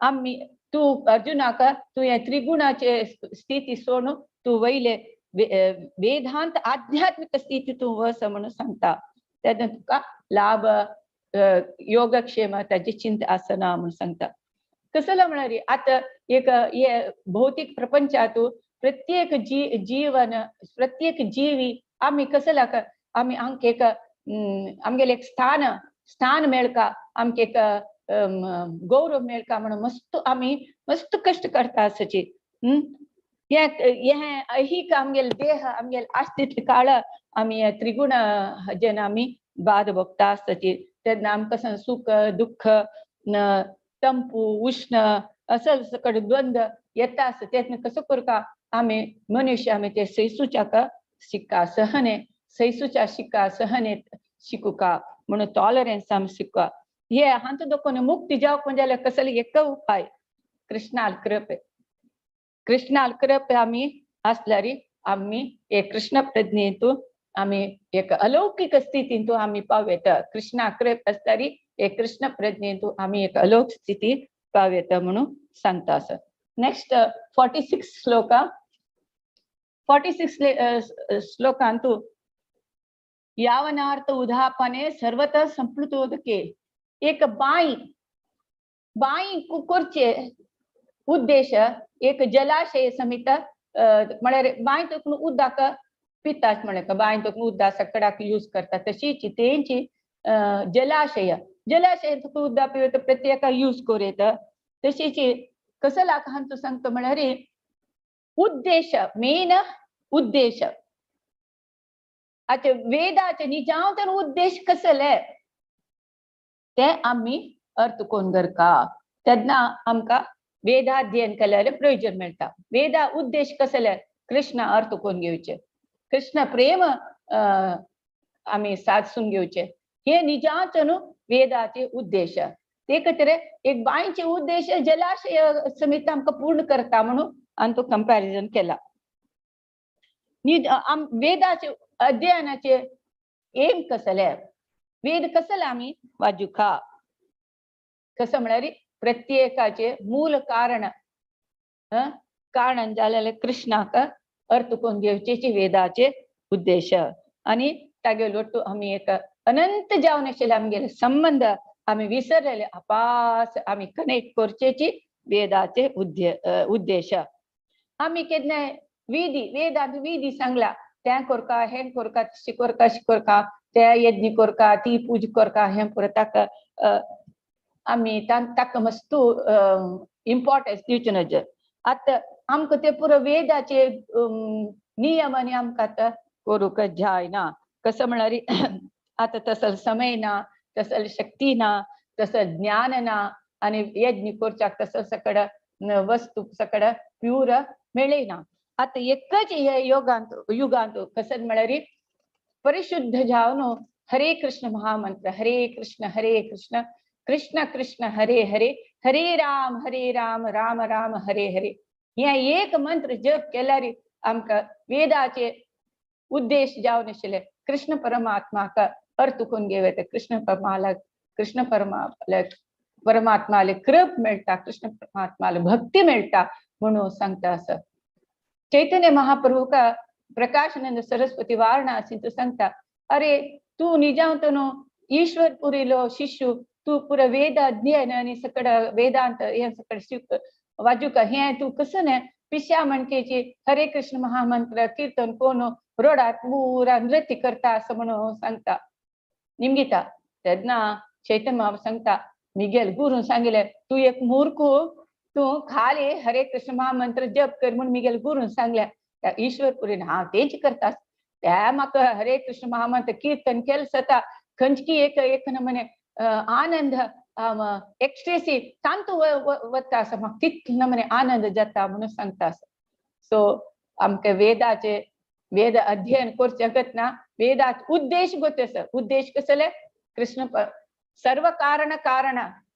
आमी तू अर्जुनाक तू हे त्रिगुणाचे स्थिती सोडून तू वयले वेदांत आध्यात्मिक स्थिती तू वस म्हणून सांगता. तेन्ना तुका लाभ योगक्षेम ताची चिंता आसना म्हणून सांगता. कसला म्हणारी आता एक हे भौतिक प्रपंचातू प्रत्येक जीवन प्रत्येक जीवी आम्ही कसला आम्ही आमक एक आमगेले एक स्थान मेळका आमके एक गौरव मेळका म्हणून मस्त कष्ट करता आसची. हे ऐहिक आमगेले देह आमगेले अस्तित्व काळ आम्ही त्रिगुण जेन आम्ही बाद भोगता आसची. तेन्ना आमकां सुख दुःख तंपू उष्ण असल सकट द्वंद्व येता आसता. तेन्ना कसं करता आम्ही मनुष्य आम्ही ते सैसूच्या शिक्का सहने शिकुका म्हणून टॉलरन्स आम्ही शिकवा. हे हांतू दोकोन मुक्ती जावक म्हणजे कसले एक उपाय कृष्णाल कृपे आम्ही असल्यारी आम्ही एक कृष्ण प्रज्ञेतू आम्ही एक अलौकिक स्थितीतू आम्ही पावेत. कृष्णा कृप असल्यारी एक कृष्ण प्रज्ञेतू आम्ही एक अलौकिक स्थिती पावेत म्हणून सांगता असं. नेक्स्ट 46 श्लोका 46 श्लोकांतू यावनार्थ उदापने सर्वतः संप्लुतोदके एक बाई कुकुरचे उद्देश एक जलाशय समित म्हळ्यार बाय तकून उदक पितात म्हळ्यार का बाय तकून उदक सकडाक यूज करतात तशीच तेंची जलाशय तकून उदक पिवत प्रत्येक यूज करेत तशीच कसला हांतू सांगता म्हळ्यार उद्देश मेन उद्देश आता वेदाचे निजांतर उद्देश कसले ते आम्ही अर्थ कोण करका. तेन्ना आमकां वेदाध्ययन केल्यार प्रयोजन मेळटा. वेदा उद्देश कसले कृष्ण अर्थ कोण घेवचे कृष्ण प्रेम आम्ही साधसून घेवचे हे निजांचन वेदाचे उद्देश. ते खातीर एक बायचे उद्देश जलाशय समित आमकां पूर्ण करता म्हणून आनी तो कंपॅरिजन केला. वेदाचे अध्ययनाचे एम कसले वेद कसले आम्ही वाजुखा कसं म्हळ्यार प्रत्येकाचे मूल कारण जालेले कृष्णाक अर्थ कोण घेवचे वेदाचे उद्देश आणि तागे लोट्टू आम्ही एक अनंत जावन आशिल्ले आमगेले संबंध आम्ही विसरलेले अपास आम्ही कनेक्ट करचेची वेदाचे उद्देश. आम्ही केन्नाय वेदांत विधी सांगला तें करका हें करका शिकोरका ते यज्ञ करका ती पूज करका हें ताका आम्ही ताका मस्त इम्पॉर्टन्स दिवचे नज. आतां आमकां ते पुरो वेदाचे नियम आनी आमकां आतां करूंक जायना. कसं म्हळ्यार आतां तसलो समय ना तसली शक्ती ना तसं ज्ञान ना आनी यज्ञ करच्याक तसं सकड वस्तू सकड प्यूर मेळना. आतां एकच हे युगांत कसं म्हळ्यार परिशुद्ध जावन हरे कृष्ण महामंत्र हरे कृष्ण कृष्ण कृष्ण हरे हरे हरे राम राम राम हरे हरे हे एक मंत्र जप केल्यार आमकां वेदाचे उद्देश जावन आशिल्ले कृष्ण परमात्माक अर्थ कोण घेवत कृष्ण परमात्माले कृप मेळटा कृष्ण परमात्माले भक्ती मेळटा म्हणून सांगता असं. चैतन्य महाप्रभु का प्रकाशानंद सरस्वती वाराणसी तो सांगता अरे तू निजांतनो ईश्वर पुरीलो शिष्य तू पुरा वेद अध्ययन आणि सकड वेदांत हे सकड शिक वाजुका हे तू कसं ने पिश्या म्हणकेची हरे कृष्ण महामंत्र कीर्तन कोण रोडात पुरा नृत्य करता असं म्हणून सांगता निमगिता. तेन्ना चैतन्य महाप्रभु सांगता मिगेल गुरून सांगितले तू एक मूर्ख तू खाली हरे कृष्ण महामंत्र जप कर म्हणून मिगेल गुरून सांगल्या त्या ईश्वरपुरीन हांव तेच करता त्या म्हाका हरे कृष्ण महामंत्र कीर्तन केलें जाता खंयची एक नमने आनंद एक्स्ट्रेसी तांतू वता असं म्हाका तितले नमने आनंद जाता म्हणून सांगता असं. सो आमकां वेद अध्ययन करचे गतना वेदात उद्देश गोतेस उद्देश कसले कृष्ण सर्व कारण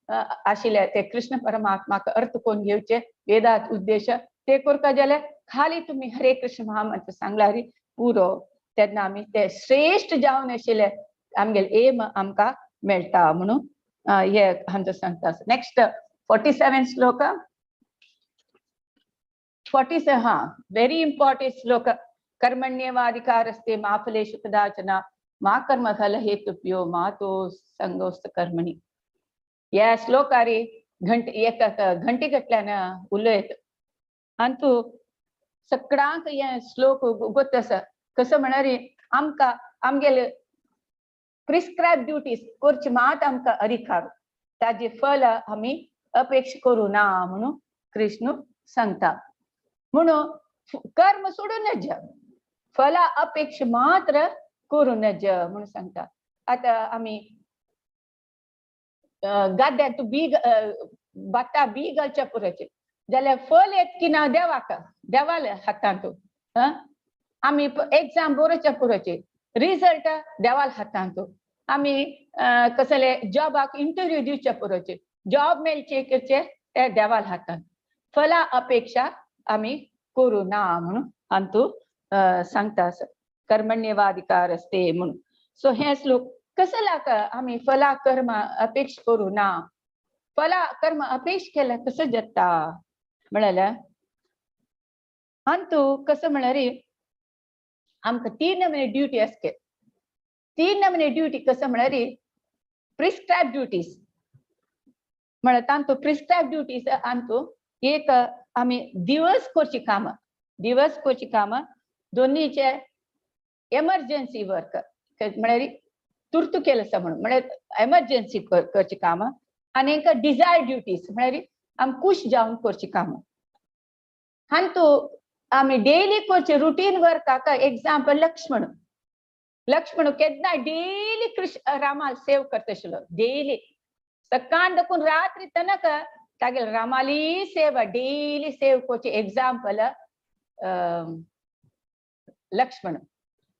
आशिल्ले ते कृष्ण परमात्माक अर्थ कोण घेवचे वेदात उद्देश ते करता जाल्यार खाली तुम्ही हरे कृष्ण महामंत्र सांगल्यार पुरो तेन्ना आमी ते श्रेष्ठ जावन आशिल्ले आमगेले एम आमकां मेळटा म्हणून हे हांचो सांगता. नेक्स्ट 47 श्लोक 47 हा व्हेरी इम्पॉर्टंट श्लोक. कर्मण्येवाधिकारस्ते मा फलेषु कदाचन मा कर्मफल हेतुभ्यो मा तो संगोस्त कर्मणि. या श्लोकारी घंटी गटल्यान उलयत अंतू सगळ्यांक हे श्लोक गोत आसा. कसं म्हणारी आमकां आमगेले प्रिस्क्रायब ड्युटीज करची मात आमकां अधिकार ताजे फल आमी अपेक्षा करू ना म्हणून कृष्ण सांगता. म्हणून कर्म सोडून नज फला अपेक्षा मात्र करू नज म्हणून सांगता. आता आमी गाद्याक बी बाटा बी घालच्या पुराचे जाल्यार फल येत की ना देवाले हातांत. आमी एग्जाम बरोवच्या पुराचे रिजल्ट देवाल हातांत. आमी कसले जॉबाक इंटरव्यू दिवचे पुराचे जॉब मेळचे करचे ते देवाल हातांत. फला अपेक्षा आमी करू ना म्हणून अंतू सांगता कर्मण्येवाधिकार असते म्हणून. सो हे श्लोक कसं लाका आमी फला कर्म अपेक्षा करू ना. फला कर्म अपेक्षा केल्या कसं जाता म्हळ्यार अंतू कसं म्हळ्यार आमकां 3 नमुने ड्युटी असके. 3 नमुने ड्युटी कसं म्हळ्यार प्रिस्क्रायब ड्युटीज म्हळ्यार तांतू प्रिस्क्रायब ड्युटीज अंतू एक आमी दिवस करची कामां दोन्हीचे एमर्जन्सी वर्क म्हळ्यार तुर्तू केलं म्हणून म्हळ्यार एमर्जन्सी करची कामां आनी एक डिझायर ड्युटीज म्हळ्यार आमी खुश जावन करची कामां. हांतू आमी डेली करचे रुटीन वर्काक एग्जाम्पल लक्ष्मण केन्ना डेली कृष्ण रामाल सेव करता आशिल्लो. डेली सकाळ देखून रात्री तनक तागेले रामाली सेवा डेली सेव करचे example Laxman.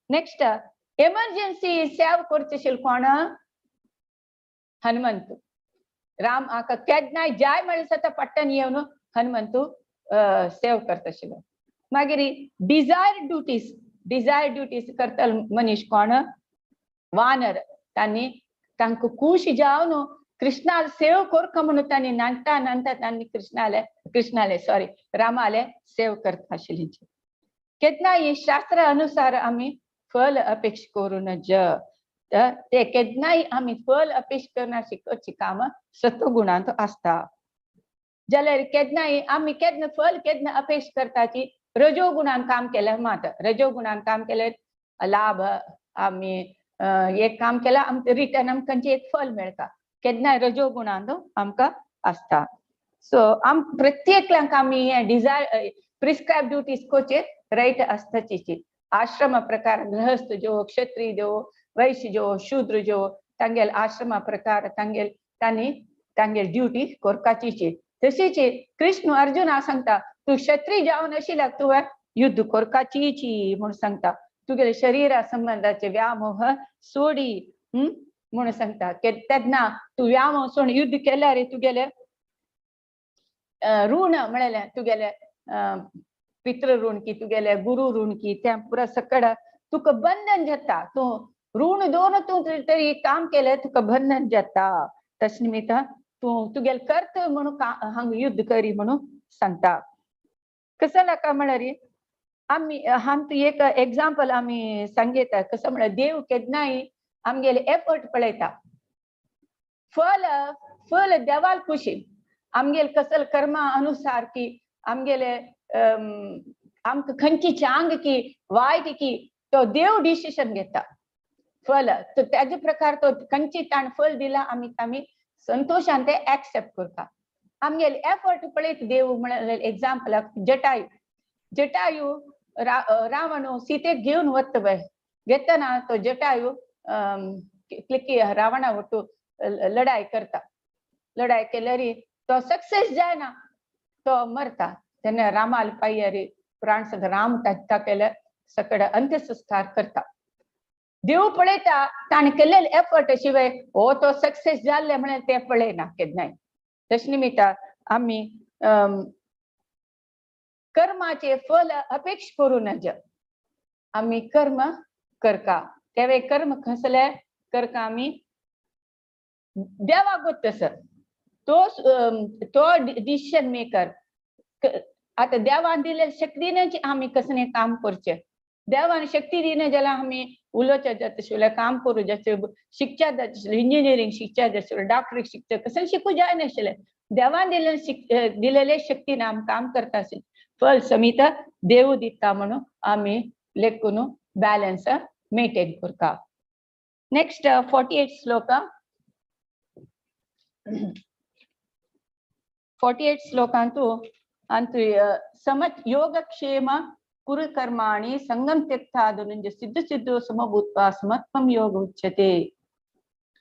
Next emergency save करचे आशिल्लो कोण हनुमंत. राम आका केन्नाय जाय म्हळ्यार सता पट्टन येवन हनुमंतू सेव करता आशिल्लो. मागीर डिझायर ड्युटीज करता मनीस कोण वानर. तांकां खुश जावन कृष्णाल सेव करता म्हणून तांणी नांता तांणी कृष्णाले रामाले सेव करता आशिल्ली. केन्नाय शास्त्र अनुसार आमी फल अपेक्षा करू नज. ते केन्नाय आमी फल अपेक्षा करनाशी करची कामां सत्वगुणांत आसता. जाल्यार केन्नाय आमी केन्ना फल केन्ना अपेक्षा करताची रजोगुणान काम केल्यार मात रजोगुणान काम केल्यार लाभ आमी एक काम केला रिटर्न आमकां एक फल मेळटा. केन्नाय रजोगुणान आमकां आसता. सो प्रत्येकांक आमी हे डिझायर प्रिस्क्रायब ड्युटीज करचे रायट आसताची. आश्रम प्रकार गृहस्थ जो क्षत्रिय जो वैश्य जो शूद्र जो तांगेल आश्रमा प्रकार तांगेल ड्युटी करपाची. तशीच कृष्ण अर्जुना सांगता तू क्षत्रिय जावन आशिल्ल्याक तुवें युद्ध करपाची म्हणून सांगता. तुगेले शरीरा संबंधाचे व्यामोह सोडी म्हणून सांगता. तेन्ना तू व्यामोह सोडून युद्ध केल्यार तुगेले ऋण म्हळ्यार तुगेले पितृ ऋण की तुगेले गुरु ऋण की त्या पुरा सकड तुका बंधन जाता. तू ऋण दोन तू तरी काम केलें तुका बंधन जाता. तशें निमित्त तू तुगेले कर्तव्य म्हणून हांगा युद्ध करी म्हणून सांगता. कसं लाका म्हळ्यार आमी हांगा एक एग्जाम्पल आमी सांगता. कसं म्हळ्यार देव केन्नाय आमगेले एफर्ट पळयता. फल देवाल खुशी आमगेले कसले कर्मा अनुसार की आमगेले आमकां खंयची चांग की वायट की तो देव डिसिशन घेता. फल त्याचे प्रकार तो खंयची ताण फल दिला आमी संतोषान ते एक्सेप्ट करता. आमगेले एफर्ट पळयत देव म्हळ्यार एग्जाम्पलाक जटायू रावण सीतेक घेवन घेतना तो जटायू रावणा वटू लढाई करता. लढाई केल्यार तो सक्सेस जायना तो मरता. तेन्ना रामाल पायरी प्राण राम ताकेले सकड अंत्यसंस्कार करता. देव पळयता ताणें केल्लेले एफर्ट शिवाय हो तो सक्सेस जाल्ले म्हण ते पळयना केन्नाय. तशे निमित्त आमी कर्माचे फल अपेक्ष करू नज आमी कर्म करका. तेवे कर्म कसले करका आमी देवा गोत्तसर तो डिसिशन मेकर. आता देवान दिले शक्ती दिनाची आमी कसले काम करचे. देवान शक्ती दिना जाल्यार आमी उलोवचे जातशिल्ले काम करू जातले शिकचे जातशिल्ले इंजिनियरिंग शिकचे जातशिल्ले डॉक्टरीक शिकचे कसले शिकू जायनाशिल्ले. देवान दिलेले शक्तीन आमी काम करता आशिल्ले. फल समित देव दिता म्हणून आमी लेखून बॅलन्स मेंटेन करता. नेक्स्ट 48 श्लोका 48 श्लोकांतू अंतु समत योगक्षेम कुरु कर्माणि संगम त्यक्तादनुंज सिद्ध सिद्धो समभूत्वा समत्वम योग उच्यते.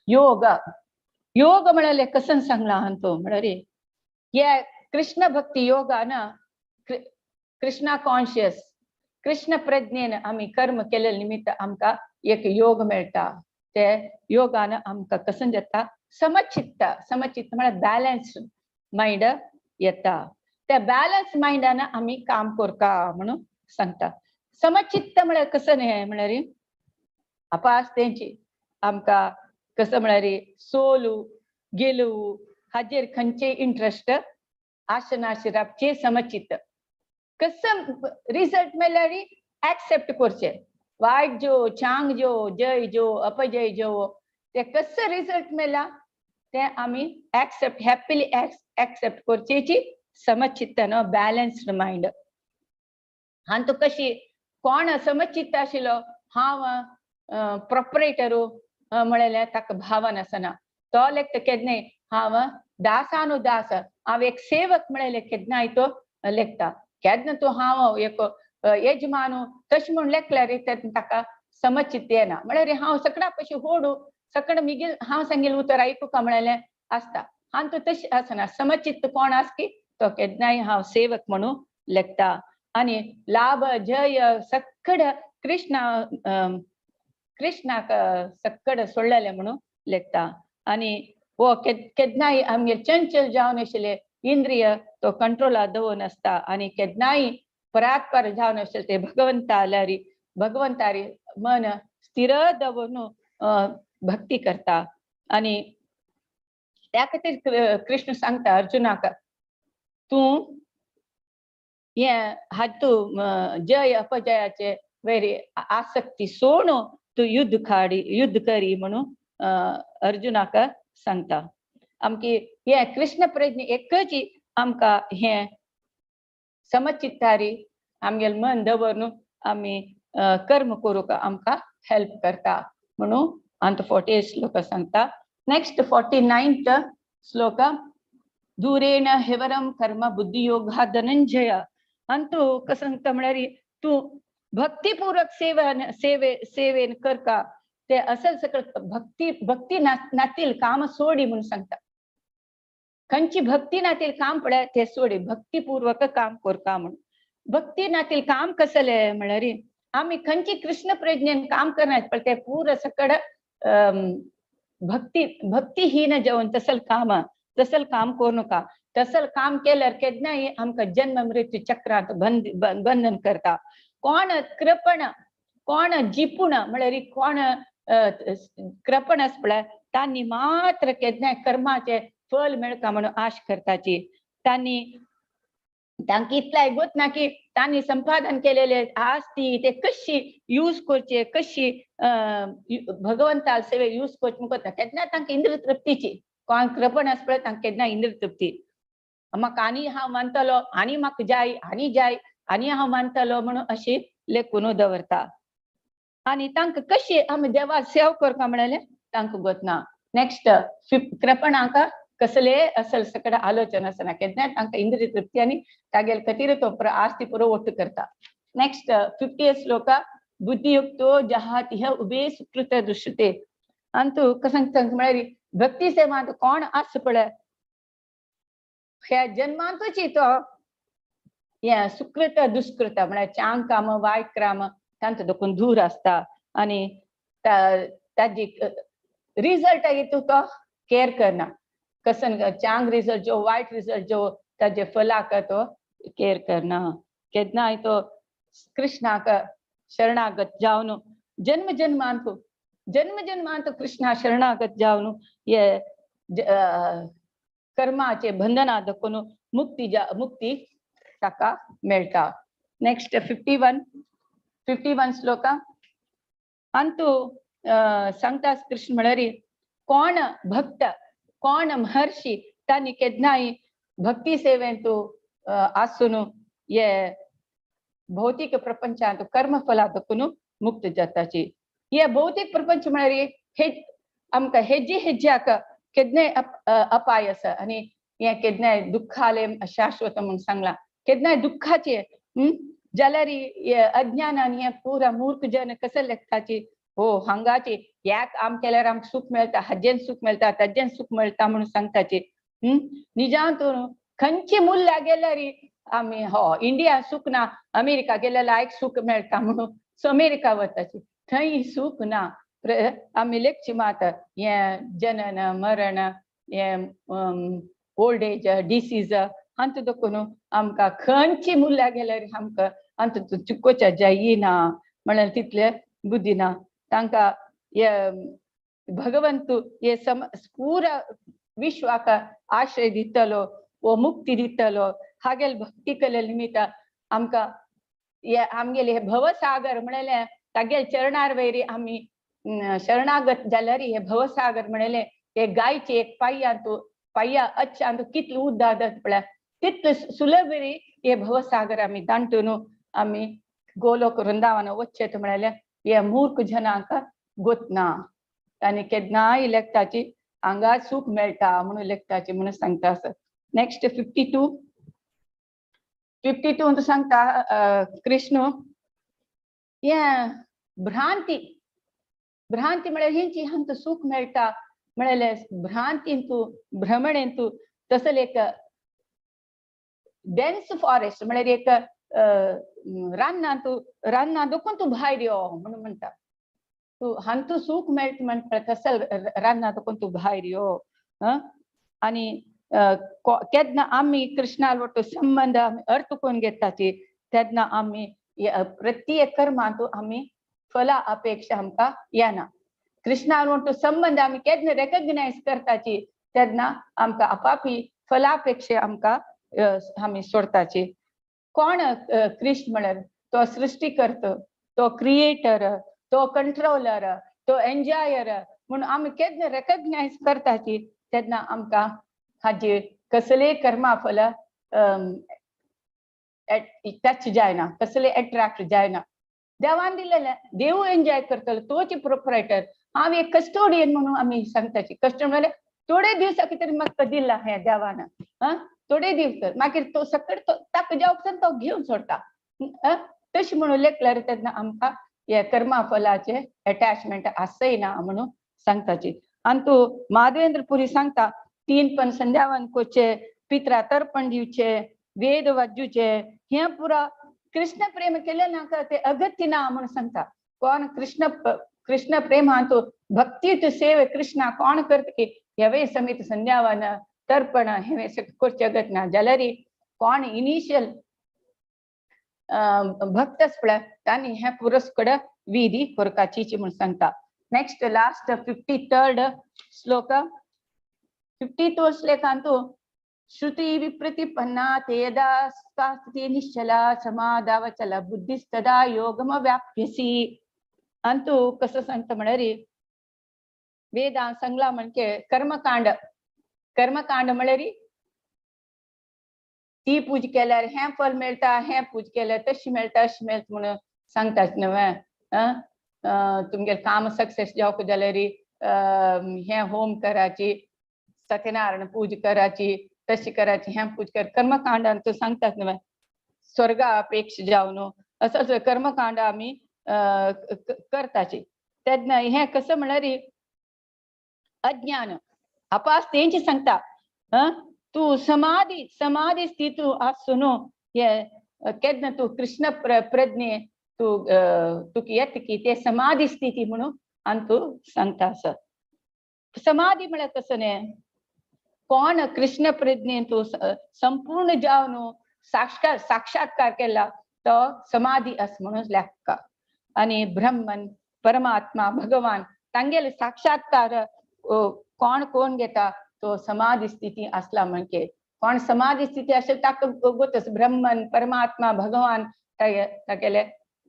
योग योग म्हणाले कसन सांगला हंतो म्हणारे या कृष्ण भक्ती योगान कृष्णा कॉन्शियस कृष्ण प्रज्ञेन आम्ही कर्म केले निमित्त आमका एक योग मेळटा. ते योगान आमका कसन जाता समचित्त. समचित्त म्हळ्यार बॅलन्स्ड माइंड येता. त्या बॅलन्स माइंडान आम्ही काम करता म्हणून सांगता. समचित्त म्हळ्यार कसं हे म्हळ्यार अपास तेंची आमका कसं म्हळ्यार सोलू गेलू हाजेर खंयचे इंटरेस्ट आशनाशिरापचे समचित्त. कसं रिझल्ट मेळ्यार ऍक्सेप्ट करचे. वायट जो चांग जो जय जो अपजय जो ते कसं रिझल्ट मेळ्ळा ते आम्ही ऍक्सेप्ट हॅपीली ऍक्सेप्ट करचेची समचित्त न बॅलन्स्ड माइंड. हां तो कशी कोण समचित्त आशिल्लो हांव प्रोपरेटरू म्हळ्यार ताका भावन आसना. तो लेखता केन्नाय हांव दासानुदास हांव एक सेवक म्हळ्यार केन्नाय तो लेखता. केन्ना तो हांव एक यजमानू तशें म्हूण लेखल्यार ताका समचित्त येना. म्हळ्यार हांव सकडा पयशे होडू सकड मिगील हांव सांगेल उतर आयकुका म्हळ्यार आसता. हांव तो तशें आसना. समचित्त कोण आस की तो केन्नाय हांव सेवक म्हणून लेखता. आणि लाभ जय सक्कड कृष्णाक सक्कड सोडलेले म्हणून लेखता. आणि वो केन्नाय आमगे चंचल जावन आशिल्ले इंद्रिय तो कंट्रोलात दवरून आसता. आणि केन्नाय परात्पर जावन आशिल्ले ते भगवंतारी मन स्थिर दवरून भक्ती करता. आणि त्या खातीर कृष्ण सांगता अर्जुनाक तूं हे हातू जय अपजयाचे वेरी आसक्ती सोडून तू युद्ध करी म्हणून अर्जुनाक सांगता. आमकी हे कृष्ण प्रज्ञ एकच आमका हे समचित्तारी आमगेल मन दवरून आम्ही कर्म करूक आमका हेल्प करता म्हणून अंत 48 श्लोक सांगता. नेक्स्ट 49th श्लोक दूरेण हेवरम कर्म बुद्धियोगा धनंजय. अंतु कसं सांगता म्हळ्यार तू भक्तीपूर्वक सेवेन करका ते असल सकळ भक्ती नातील काम सोडी म्हणून सांगता. खंयची भक्ती नातील काम पळय ते सोडी भक्तीपूर्वक काम करता म्हणून. भक्ती नातील काम कसले म्हळ्यार आम्ही खंयची कृष्ण प्रज्ञेन काम करनात पण ते पूर सकड भक्तीहीन जावन तसल काम करू नका. तसल काम केल्यार केन्नाय आमकां जन्म मृत्यू चक्रांत बंधन करता. कोण कृपण कोण जिपूण म्हळ्यार कोण कृपण आस पळय तांणी मात्र केन्नाय कर्माचे फल मेळका म्हणून आश करताची. तांकां इतलाय गोत ना की तांणी संपादन केलेले आस्ती ते कशी यूज करचे कशी भगवंता सेवे यूज करचे म्हणून केन्ना तांकां इंद्र तृप्तीची. कोण कृपण आस पळय तांकां केन्ना इंद्र तृप्ती. म्हाका आनी हांव मानतलो आनी म्हाका जाय आनी हांव मानतलो म्हणून अशी लेखून दवरता. आणि तांकां कशी आमी देवा सेव करता म्हळ्यार तांकां गोत ना. नेक्स्ट कृपणाक कसले असल सकड आलोचना आसना. केन्ना तांकां इंद्रिय तृप्ती आनी तागेल खातीर तो आस्ती पुरो ओट्ट करता. नेक्स्ट 50th श्लोक बुद्धियुक्तो जहातिह उभे सुकृत दृश्यते. अंतु कसं म्हळ्यार भक्ती सेवांत कोण आस पळय ह्या जन्मांतूच तो हे सुकृत दुष्कृत म्हळ्यार चांग काम वायट काम तांचो देखून दूर आसता. आणि ताजी रिजल्ट येतो तो केअर करना कसन चांग रिजल्ट जो वाईट रिजल्ट जो ताजे फलाक तो केअर करना केदना तो कृष्णाक शरणागत जावन जन्म जन्मांत कृष्णा शरणागत जावन ये कर्माचे बंधना दखून मुक्ती ताका मेळटा. नेक्स्ट 51 श्लोका अंतु सांगता कृष्ण म्हळ्यार कोण भक्त कोण महर्षी तांणी केदनाय भक्ती सेवेंतू आसून ये भौतिक प्रपंचांत कर्मफला दखून मुक्त जाताची. हे भौतिक प्रपंच म्हळ्यार हे आमकां हेज्याक केदनाय अपाय आसा आनी हे केदनाय दुःखाले शाश्वत म्हणून सांगला. केदनाय दुःखाचे जाल्यार अज्ञानान हे पुरा मूर्ख जन कसं लेखताची हो हांगाची याक आम केल्यार आमकां सुख मेळटा हाजेन सुख मेळटा ताजेन सुख मेळटा म्हणून सांगताची. निजांतून खंयची मूल्य गेल्यार आमी हो इंडिया सुख ना अमेरिका गेल्यार लायक सुख मेळटा म्हणून सो अमेरिका वताची थंय सुख ना. आमी लेखची मात हे जनन मरण हे ओल्ड एज डिसीज अंत देखून आमकां खंयची मूल्य गेल्यार आमकां अंत चुकोवच्या जायना म्हळ्यार तितले बुद्धीना तांकां हे भगवंत हे पुरा विश्वाक आश्रय दितलो वो मुक्ती दितलो. हागेल भक्ती केले निमित्त आमकां हे आमगेले हे भवसागर म्हणले तागेल चरणार वयरी आमी शरणागत जाल्यार हे भवसागर म्हणले हे गायचे एक पाय्या अच्छांत कितले उद्दादत पळय तितले सुलभ हे भवसागर आमी दांटून आमी गोलोक वृंदावन वचचेत म्हणले हे मूर्ख जनांक गोतना आनी केदनाय लेखताची हांगा सुख मेळटा म्हणून लेखताची म्हणून सांगता. नेक्स्ट 52 सांगता कृष्ण हे भ्रांती म्हळ्यार हेंची हांका सुख मेळटा म्हळ्यार भ्रांतींतू भ्रमणेंतू तसले एक डेन्स फॉरेस्ट म्हळ्यार एक रान्ना देखून तू भायर यो म्हणून म्हणटा. तू हांतू सुख मेळटा म्हणटा तसल रान्ना देखून तू भायर यो. आनी केदना आमी कृष्णा वाटो संबंध आमी अर्थ कोण घेताची तेदना आमी प्रत्येक कर्मांतू आमी फला अपेक्षा आमकां येना. कृष्णा वाटो संबंध आमी केदना रेकग्नायज करताची तेदना आमकां आपापी फलापेक्षा आमकां आमी सोडताची. कोण कृष्ण म्हळ्यार तो सृष्टीकर्तो तो क्रिएटर तो कंट्रोलर तो एन्जॉयर म्हणून आमी केदना रेकग्नायज करताची तेदना आमकां हाजे कसले कर्मा फल टच जायना कसले अट्रॅक्ट जायना. देवान दिलेले देव एन्जॉय करतलो तोच प्रोप्रायटर हांव एक कस्टोडियन म्हणून आमी सांगताची. कस्टोडियन म्हळ्यार थोडे दिवस कितें म्हाका दिला हे देवान थोडे दिवस मागीर तो सकट ताका जेवपासून तो घेवन सोडटा तशें म्हणून लेखल्यार तेन्ना आमकां हे कर्मा फलाचे अटॅचमेंट आसयना म्हणून सांगताची. आनी तूं माधवेंद्र पुरी सांगता 3 पण संध्यावन कोचे पित्रा तर्पण दिवचे वेद वाजूचे हे पुरा कृष्ण प्रेम केले नाका ते अगत्य ना म्हणून सांगता. कोण कृष्ण प्रेम हांतू भक्ती सेवे कृष्णा कोण करता की हेवे समीत संध्यावन तर्पण हेवे करचे अगत ना जाल्यार कोण इनिशियल भक्त पळय तांणी हे पुरस्कड विधी करपाची म्हणून सांगता. नेक्स्ट लास्ट 53rd श्लोक 52 श्लोकांतू श्रुति विप्रतिपन्ना तेदा स्थिति निश्चला समाधावचला बुद्धिस्तदा योगम व्याप्यसी. अंतू कसं सांगता म्हळ्यार वेदांत सांगला म्हणजे कर्मकांड म्हळ्यार ती पूज केल्यार हे फल मेळटा हे पूज केल्यार तशी मेळटा अशी मेळटा म्हणून सांगतात न्हय. तुमगे काम सक्सेस जावंक जाल्यार हे होम कराची सत्यनारायण पूज कराची तशी कराची हे पूज कर कर्मकांडांत सांगतात न्हय. स्वर्गा अपेक्षा जावन असं कर्मकांड आमी करताची तेन्ना हे कसं म्हळ्यार अज्ञान अपास तेंची सांगता. तू समाधी स्थितू आसून हे केन्ना तू कृष्ण प्रज्ञे तुका येता की ते समाधी स्थिती म्हणून अंतू सांगता आसा. समाधी म्हळ्यार कसं न्ही, कोण कृष्ण प्रज्ञेन तूं संपूर्ण जावन साक्षात्कार केला तो समाधी अस म्हणून लेखता. आणि ब्रह्मन परमात्मा भगवान तांगेले साक्षात्कार कोण कोण घेता तो समाधी स्थिती असला म्हणजे कोण समाधी स्थिती असेल ताका गोतस ब्रह्मन परमात्मा भगवान तागेले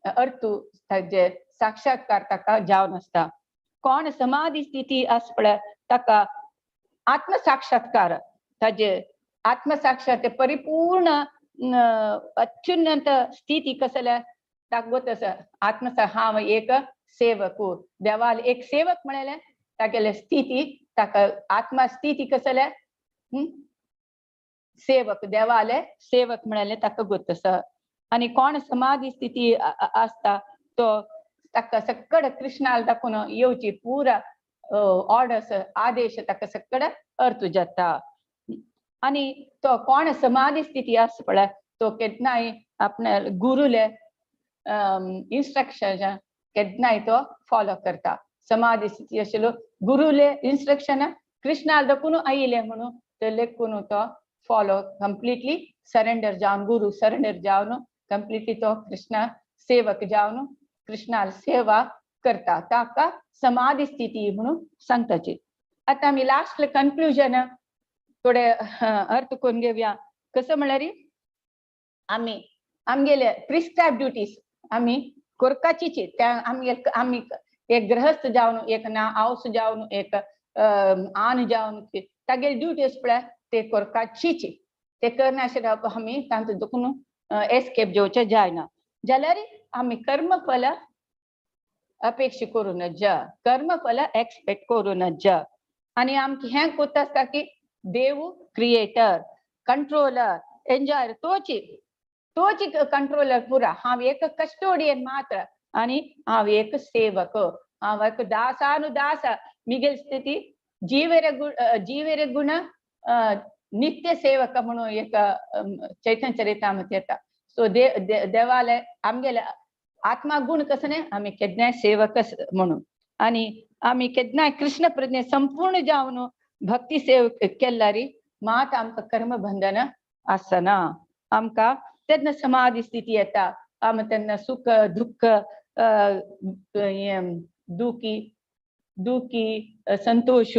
अर्थू ताजे साक्षात्कार ताका जावन असता. कोण समाधी स्थिती आसपळ ताका आत्मसाक्षात्कार ताजे आत्मसाक्षात परिपूर्ण अत्युन्नत स्थिती कसले ताका गोतस हांव एक सेवक देवाल एक सेवक म्हळेले तागेले स्थिती ताका आत्मा स्थिती कसले सेवक देवाले सेवक म्हळेले ताका गोतस. आणि कोण समाधी स्थिती आसता तो ताका सक्कड कृष्णाल दाखोवन येवची पुरा ऑर्डर्स आदेश ताका सक्कड अर्थ जाता. आणि तो कोण समाधी स्थिती आस पळय तो केन्नाय आपल्या गुरुले इंस्ट्रक्शन केन्नाय तो फॉलो करता. समाधी स्थिती आशिल्लो गुरुले इंस्ट्रक्शन कृष्णाल दाखोवन आयिले म्हणून ते लेखून तो फॉलो कंप्लीटली सरेंडर जावन गुरु सरेंडर जावन कंप्लीटली तो कृष्णा सेवक जावन कृष्णाल सेवा करता. ताका समाधी स्थिती म्हणून सांगताची. आता आम्ही लास्ट कन्क्लुजन थोडे अर्थ करून घेऊया. कसं म्हळ्यार आम्ही आमगेले प्रिस्क्राइब ड्युटीज आम्ही करपाचीच. त्या आम्ही एक गृहस्थ जावन एक हाऊस जावन एक आन जावन तागेले ड्युटीज पळय ते करपाचीच. ते करनाशिल्ले आम्ही तांचो दुखून एस्केप जेवचे जायना. जाल्यार आम्ही कर्मफल अपेक्षा करू नज कर्मफल एक्सपेक्ट करू नज. आणि आमचे हे कोत आसता की देव क्रिएटर कंट्रोलर एन्जॉयर तोची कंट्रोलर पुरा. हांव एक कस्टोडियन मात्र आणि हांव एक सेवक. हांव एक दासानुदास मिगेल स्थिती जीवेरे गुण नित्य सेवक म्हणून एक चैतन्य चरितामृत येता. सो देवालय आमगेले आत्मा गुण कसने आम्ही केन्नाय सेवक म्हणून. आणि आम्ही केन्नाय कृष्ण प्रज्ञे संपूर्ण जावन भक्ती सेवक केल्यार मात आमकां कर्मबंधन आसना. आमकां तेन्ना समाधी स्थिती येता. आमी तेन्ना सुख दुःख दुखी संतोष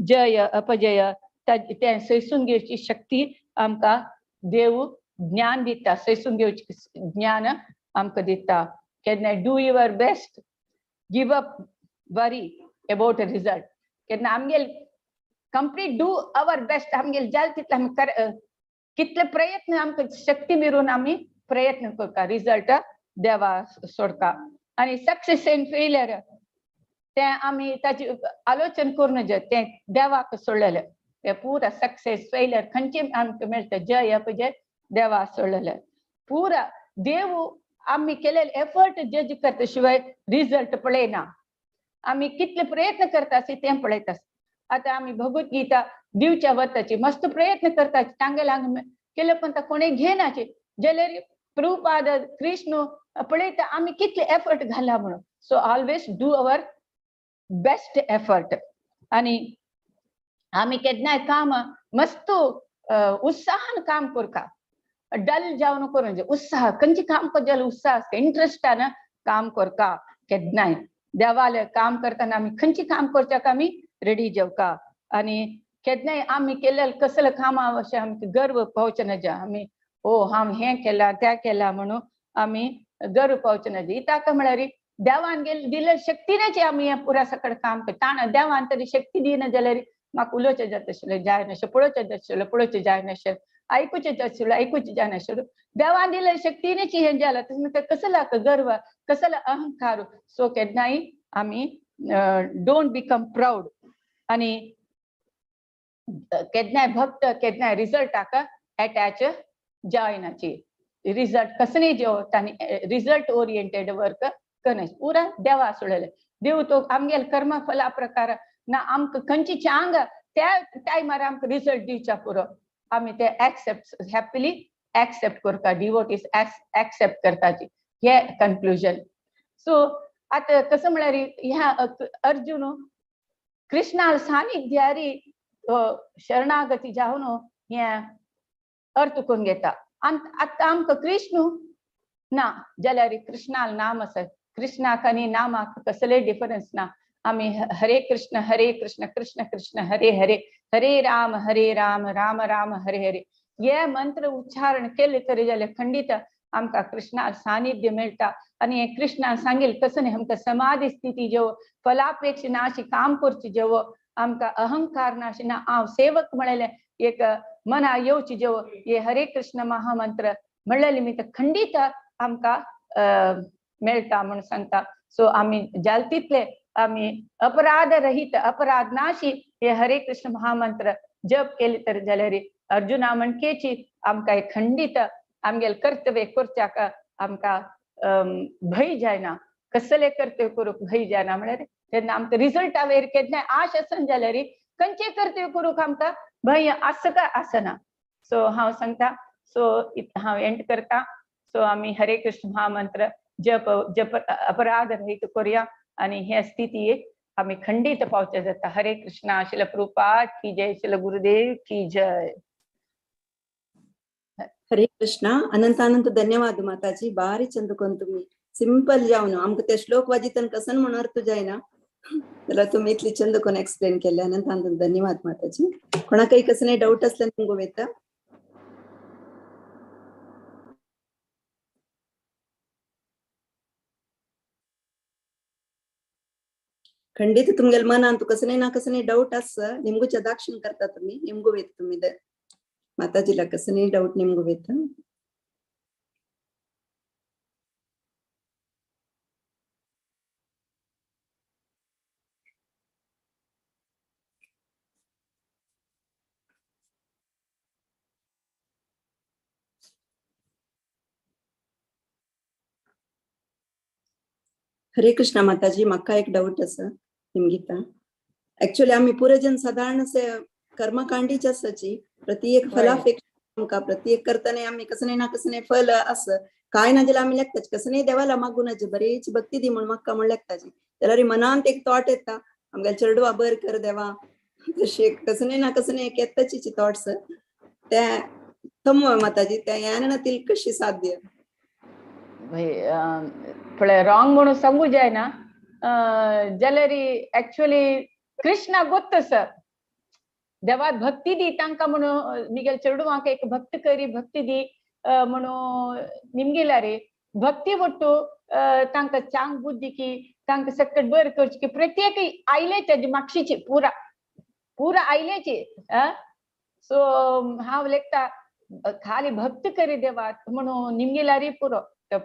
जय अपजय ते सैसून घेवची शक्ती आमकां देव ज्ञान दिता. सैसून घेवची ज्ञान आमकां दिता. केन्ना do your best give up worry about a result. केन्ना आमगेल कंप्लीट डू अवर बेस्ट आमगेल जाल तितले आमी कितले प्रयत्न आमकां शक्ती मिरून आमी प्रयत्न करता रिजल्ट देवा सोडका. आणि सक्सेस एंड फेलियर ते आमी ताची आलोचन करून ते देवाक सोडलेले. ते पुरा सक्सेस फेलियर खंयचे आमकां मेळटा जय अपजय देवा सोडलेले. पुरा देव आम्ही केलेले एफर्ट जज करता शिवाय रिजल्ट पळयना. आम्ही कितले प्रयत्न करता ते पळयता. आता आम्ही भगवद्गीता दिवच्या वताची मस्त प्रयत्न करता तांगेला केले पण कोणी घेनाचे. जाल्यार प्रभुपाद कृष्ण पळयता आम्ही कितले एफर्ट घाला म्हणून. So always do our best effort. आणि आम्ही केन्नाय काम मस्त उत्साहान काम करता. डल जावन करून उत्साह खंयचे काम करता उत्साह आसता इंट्रस्टान काम करता. केन्नाय देवालय काम करतना आमी खंयचे काम करच्याक आमी रेडी जेवका. आणि केन्नाय आमी केलेले कसले कामा अशें आमकां गर्व पावचे नजा. आमी हांव हें केलां तें केलां म्हणून आमी गर्व पावचे नजा. ताका म्हळ्यार देवान दिले शक्तीनेच आमी हें पुरा सकट काम करता. देवान तरी शक्ती दिना जाल्यार म्हाका उलोवचें जाता आशिल्लें जायनाशिल्लें पळोवचें जाताशिल्लें पळोवचें जायनाशिल्लें ऐकूचें जाताशिल्लें ऐकूचें जायनाशिल्लें. देवान दिले शक्तीनेच हें जालां कसला गर्व कसला अहंकार. सो केन्नाय आमी डोंट बिकम प्राऊड. आणि केन्नाय भक्त केन्नाय रिजल्टाक अटॅच जायनाची. रिजल्ट कसले जेव तांणी रिजल्ट ओरिएंटेड वर्क करना. पुरा देवा सोडलेले. देव तो आमगेले कर्म फला प्रकार ना आमकां खंयची चांग त्या टायमार आमकां रिजल्ट दिवचा पुरो. आमी ते एक्सेप्ट हॅपीली एक्सेप्ट करता. डिवोटीज एक्सेप्ट करताची. हे कन्क्लुजन. सो आता कसं म्हळ्यार ह्या अर्जुन कृष्णाल सानिध्यारी शरणागती जावन हे अर्थ करून घेता आता आमकां कृष्ण ना जाल्यार कृष्णाल नाम आसा कृष्णाक आनी नामाक कसले डिफरन्स ना आमी हरे कृष्ण कृष्ण कृष्ण हरे हरे हरे राम राम राम हरे हरे हे मंत्र उच्चारण केले तरी जाल्यार खंडित आमकां कृष्णाल सानिध्य मेळटा आणि कृष्णान सांगेल कसं नाही आमकां समाधी स्थिती जेव फलापेक्षा नाशी काम करची जेव आमकां अहंकार नाशी ना हांव सेवक म्हणले एक मना येवची जेव हे हरे कृष्ण महामंत्र म्हणलेले मी तर खंडित आमकां मेळटा म्हणून सांगता सो आमी जालतीतले आमी अपराध रहित अपराध नाशी हे हरे कृष्ण महामंत्र जप केले तर जाल्यार अर्जुना म्हणकेची आमकां खंडित आमगेल कर्तव्य करच्याक आमकां भय जायना कसले कर्तव्य करूक भय जायना म्हळ्यार तेन्ना आमकां रिजल्टा वयर केन्नाय आश आसन जाल्यार खंयचे कर्तव्य करूक आमकां भय आसा काय आसना सो हांव सांगता सो हांव एंड करता सो आमी हरे कृष्ण महामंत्र जप जप अपराध रहित करूया आणि ह्या स्थितीक आमी खंडित पावचे जाता हरे कृष्णा शिल प्रभुपाद की जय शिल गुरुदेव की जय हरे कृष्णा अनंत अनंत धन्यवाद माताजी बारी चंदकोन तुम्ही सिंपल जावन आमकां ते श्लोक वाजितन कसन म्हण अर्थ जायना जाल्यार तुम्ही इतली चंदकोन एक्सप्लेन केले अनंत अनंत धन्यवाद माताजी कोणाकय कसले डाऊट असल्यार तुमकां वेता खंडित तुमगेल मनान तू कसने डाऊट आस निमगूच्या दाक्षिण करता तुम्ही निमगू वेत तुम्ही माताजीला कसने डाऊट निमगू वेत हरे कृष्णा माताजी म्हाका एक डाऊट आसा निमगीता एक्चुअली आम्ही पुरजन साधारण से कर्मकांडीच आसाची प्रत्येक फलापेक्षा प्रत्येक करताना आम्ही कसने ना कसने फल आस काय ना जाल्यार आम्ही लेखताच कसने देवाला मागूनच बरीच भक्ती दी म्हणून म्हाका म्हण लेखताची जाल्यार मनांत एक थॉट येता आमगे चेडवा बर कर देवा तशे कसने ना कसने एक येताची थॉट्स ते तम माताजी त्या यानातील कशी साध्य थोडे रॉंग म्हणून सांगू जायना जाल्यार एक्चुअली कृष्णा गोत्त सर देवात भक्ती दी तांकां म्हणून निगेल चेडवांक एक भक्त करी भक्ती दी म्हणून निमगेल्यार भक्ती वट्टू तांकां चांग बुद्धी की तांकां सकट बर करची की प्रत्येक आयले तेजी मागशीची पुरा पुरा आयलेची सो हांव लेखता खाली भक्त करी देवात म्हणून निमगेल्यार पुरो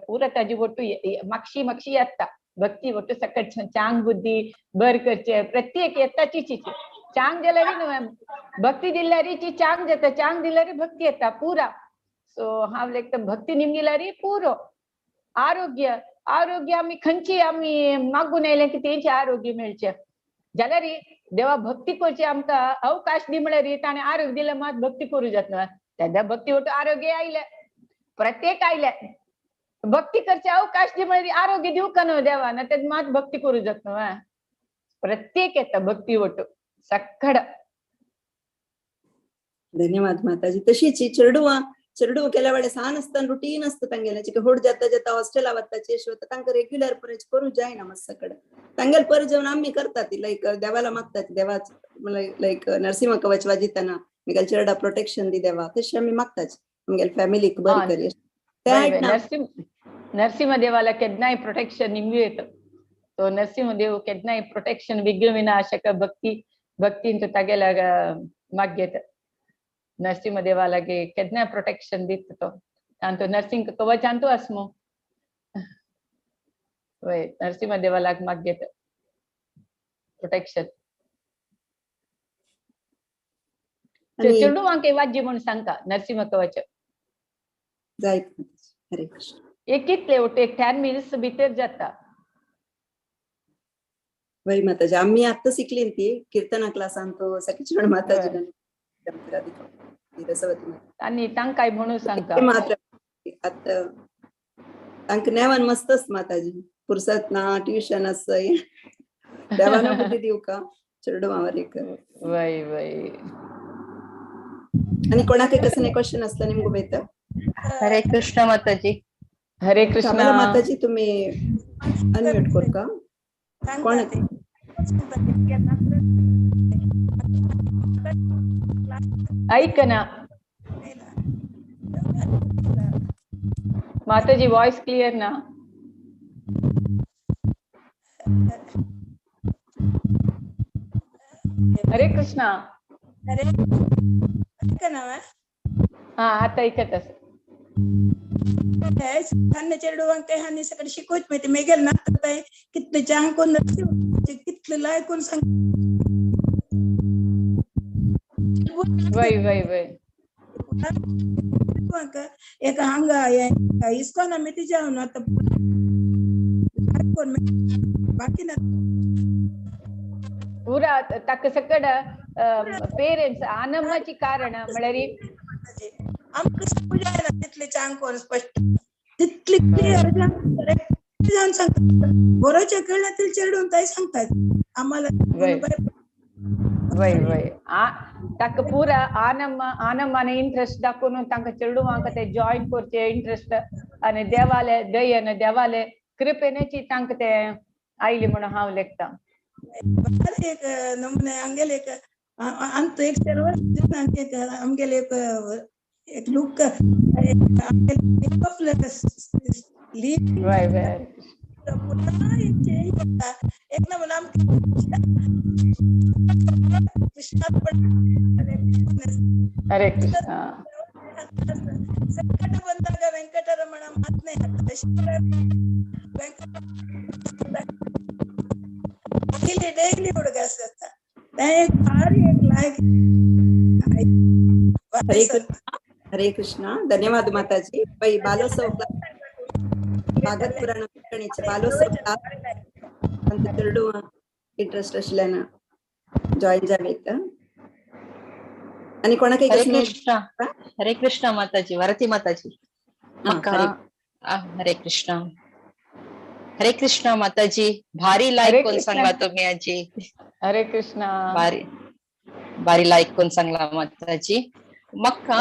पुरा ताजी वट्टू मागशी मागशी येता भक्ती वट्टू सकट चांग बुद्धी बर करचे प्रत्येक येताची चांग जाल्यार भक्ती दिल्यार चांग जाता चांग दिल्यार भक्ती येता पुरा सो हांव लेखता भक्ती निमगेल्यार पुरो आरोग्य आरोग्य आमी खंयची आमी मागून येयले की तेंचे आरोग्य मेळचे जाल्यार देवा भक्ती करची आमकां अवकाश दी म्हळ्यार ताणें आरोग्य दिलें मात भक्ती करूं जाता तेन्ना भक्ती वट्टू आरोग्य आयले प्रत्येक आयले भक्ती करचे अवकाश दी म्हळ्यार आरोग्य दिवका न्हू देवा ना तेन्ना मात भक्ती करूं जाता न्हू प्रत्येक येता भक्ती वट्टू सक्कड धन्यवाद माताजी तशीच चेडू केल्या वेळे सान आसतना रुटीन असतं तांगेले होड जाता जाता हॉस्टेला वताची यशवता तांकां रेग्युलर परज करूं जायना मातसकड तांगेल पर जेवन आमी करता ती लायक देवाला मागता देवाच लायक नरसिंह कवच वाजितना मिगेल चेडा प्रोटेक्शन दी देवा तशें आमी मागताच आमगेल फॅमिलीक बरी करी नरसिंह देवाला केन्नाय प्रोटेक्शन निमगे येता तो नरसिंह देव केन्नाय प्रोटेक्शन विघ्न विनाशक भक्ती भक्तीन तागेला मागयता नरसिंह देवालागे केन्नाय प्रोटेक्शन दिता तो आनी तो नरसिंह कवचांतू आसमो वय नरसिंह देवालाग मागयता प्रोटेक्शन चेडवांक वाजी म्हणून सांगता नरसिंह कवच जायत हरे कृष्ण एक कितले वट्ट एक 10 मिनिट्स भितर जाता वय माताजी आम्ही आता शिकली ती कीर्तना क्लासान तो सखीचरण माताजी आणि तांकां म्हणून सांगता मात्र आता तांक नेवान मस्तच माताजी फुर्सत ना ट्युशन असय देवानं बुद्धी दिव का चेडू मावर एक वय वय आणि कोणाके कसने क्वेश्चन असला निमगो बेत हरे कृष्ण माताजी. हरे कृष्णा. श्यामला माताजी तुम्ही अनम्यूट कर का कोण ऐक ना माताजी वॉइस क्लिअर ना. हरे कृष्णा. हा आता ऐकत अस हानी सगळं शिकवत माहिती मेगेल ना कितले जांग कोण कितले लाय कोण सांग वय वय वय एक हांगा इस्कॉन आम्ही तिच्या आता बाकी ना पुरा ताका सकड पेरेंट्स आनंदाची कारण म्हळ्यार आमकां पुजायला तितले चांग कोण स्पष्ट तितली क्लियर जाऊन सांगतात बरोच्या कळण्यातील चेडून ताई सांगतात आम्हाला वय वय ताका पुरा आनंदाने इंटरेस्ट दाखवून तांकां चेडूवांक ते जॉईन करचे इंटरेस्ट आनी देवाले दयेन देवाले कृपेनेची तांकां ते आयली म्हणून हांव लेखता. एक नमुने आमगेले एक अंत एक सर्व आमगेले एक लुक वय वय एक नमुना हरे कृष्णा. संकट ಬಂದಾಗ ವೆಂಕಟರಮಣ ಮಾತನೇ ಡೈಲಿ ಹುಡುಗ ಭಾರಿ हरे कृष्णा. धन्यवाद माताजी. पै बालोत्सव भागत पुराण पुराणीचे बालोत्सव अंत चेडू इंटरेस्ट असल्यानं जॉईन जावेत आणि कोणाक हरे कृष्णा माताजी. वरती माताजी. हरे कृष्णा. हरे कृष्णा माताजी. भारी लाईक कोण सांगला तुम्ही आजी. हरे कृष्णा. भारी लाईक कोण सांगला माताजी. मक्का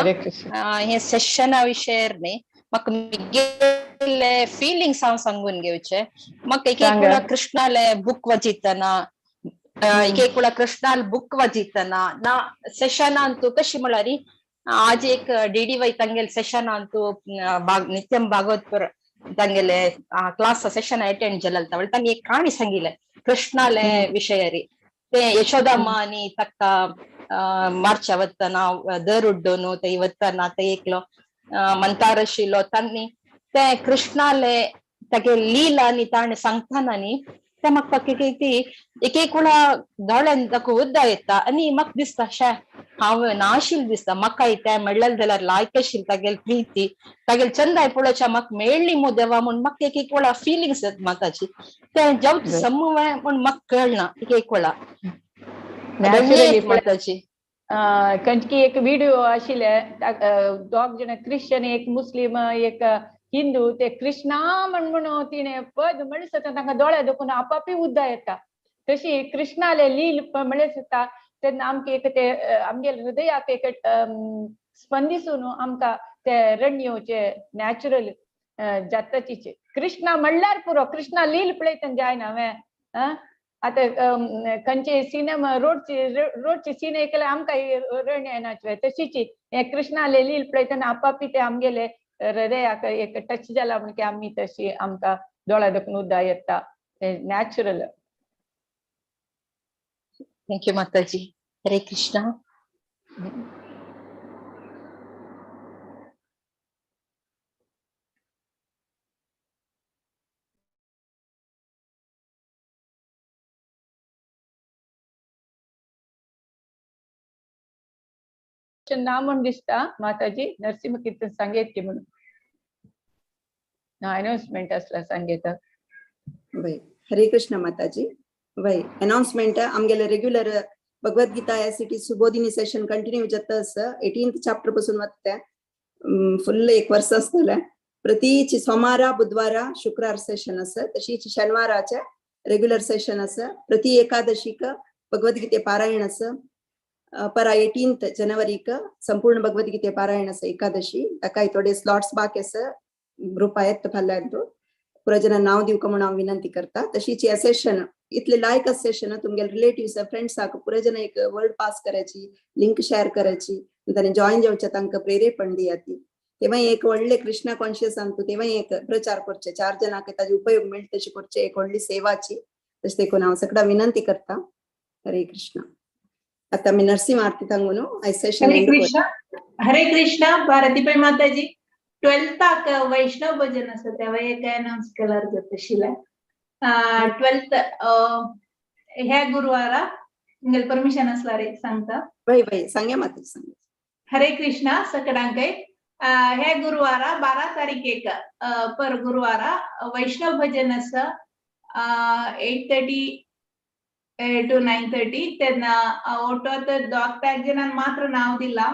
हे सेशना विषयाने मग मिगेले फीलिंग्स हांव सांगून घेवचे. मग एक एक वेळा कृष्णाले बुक वाचितना एक एक वेळा कृष्णाल बुक वाचितना ना सेशना अंतू कशी म्हळ्यार आज एक डीडीवाय तांगेल सेशन अंतू नित्यम भागवतपुर तांगेले क्लास सेशन अटेंड केलें तांणी एक काणी सांगिले कृष्णाले विषयारी ते यशोदम्मा आणि तक्का मार्च वत्तना दरुड्डोनु ते वत्तना ते एकलो मंतारशिलो तांणी ते कृष्णाले तागे लीला नी ताणे सांगताना ते म्हाका एक एक वेळा दोळ्यान ताका उद्दा येता आनी म्हाका दिसता शे हांव नाशिल दिसता म्हाका ते मेळ्ळें जाल्यार लायक आशिल तागेल प्रीती तागेल चंदाय पळोवच्या म्हाका मेळ्ळी मो देवा म्हूण म्हाका एक एक वेळा फिलिंग्स येता माताची ते जावं समवे म्हूण म्हाका कळना एक एक वेळा माताची. कंचकी एक व्हिडिओ आशिल्ले दोग जण क्रिश्चन एक मुस्लिम एक हिंदू ते कृष्णा म्हणून तिने पद म्हणत तांकां दोळ्या दुखून आपापी उद्दा येता तशी कृष्णाले लील म्हणत येता तेन्ना आमकां एक ते आमगे हृदयाक एक स्पंदिसून आमकां ते रडणेवचे नॅचरल जाताचीचे कृष्णा म्हणल्यार पुरो कृष्णा लील पळयतना जायना हांवें आता खंयचे सिनेमा रोडचे सिने केल्यार आमकां रडणी येनाचे तशीच हे कृष्णाले लील पळयतना आपापी ते आमगेले हृदयाक एक टच जाला म्हण की आमी तशी आमकां दोळ्या दुखून उद्दा येता ते नॅचरल. थँक्यू माताजी. हरे कृष्णा. ना म्हणून दिसता माताजी नरसिंह कीर्तन सांगेत की म्हणून अनाउन्समेंट असला सांगेत. वय हरे कृष्ण माताजी. वय अनाउन्समेंट आमगेले regular Bhagavad Gita एसिटी Subodhini session continue जाता 18th चॅप्टर पासून वता फुल एक वर्ष आसतले प्रतीची सोमारा बुधवारा शुक्रार सेशन असं तशीच शनिवाराच्या रेग्युलर सेशन असं प्रति एकादशीक भगवद्गीते पारायण असं परा 18th जनवरीक संपूर्ण भगवद्गीते पारायण असं एकादशी ताका थोडे स्लॉट्स बाकी असं ग्रुप आहेत फाल्यां तो पुराजना नाव दिवक म्हणून हांव विनंती करता तशीच हे सेशन इतले लायक सेशन तुमगे रिलेटिव्स फ्रेंड्साक पुराजना एक वर्ड पास करायची लिंक शेअर करायची तांणी जॉईन जेवचे तांकां प्रेरेपण दियाती तेव्हा एक व्हडले कृष्णा कॉन्शियस सांगतो तेव्हा एक प्रचार करचे 4 जणांक ताजे उपयोग मेळटा तशी करचे एक व्हडली सेवाची तशें देखून हांव सगळ्या विनंती करता हरे कृष्ण आता मी नरसिंह आरती सांगून आय सेशन हरे कृष्ण भारतीबाई माताजी 12th वैष्णव भजन असं तेव्हा एक अनाउन्स केल्यार जातशिला 12th ह्या गुरुवारा तुमगेल परमिशन असला रे सांगता वय सांगा माताजी सांगा हरे कृष्णा सगळ्यांक हे गुरुवारा 12 तारीखेक पर गुरुवारा वैष्णव भजन असं 8:30 to 9:30 तेन्ना ओटोत 2 जणांना मात्र नाव दिला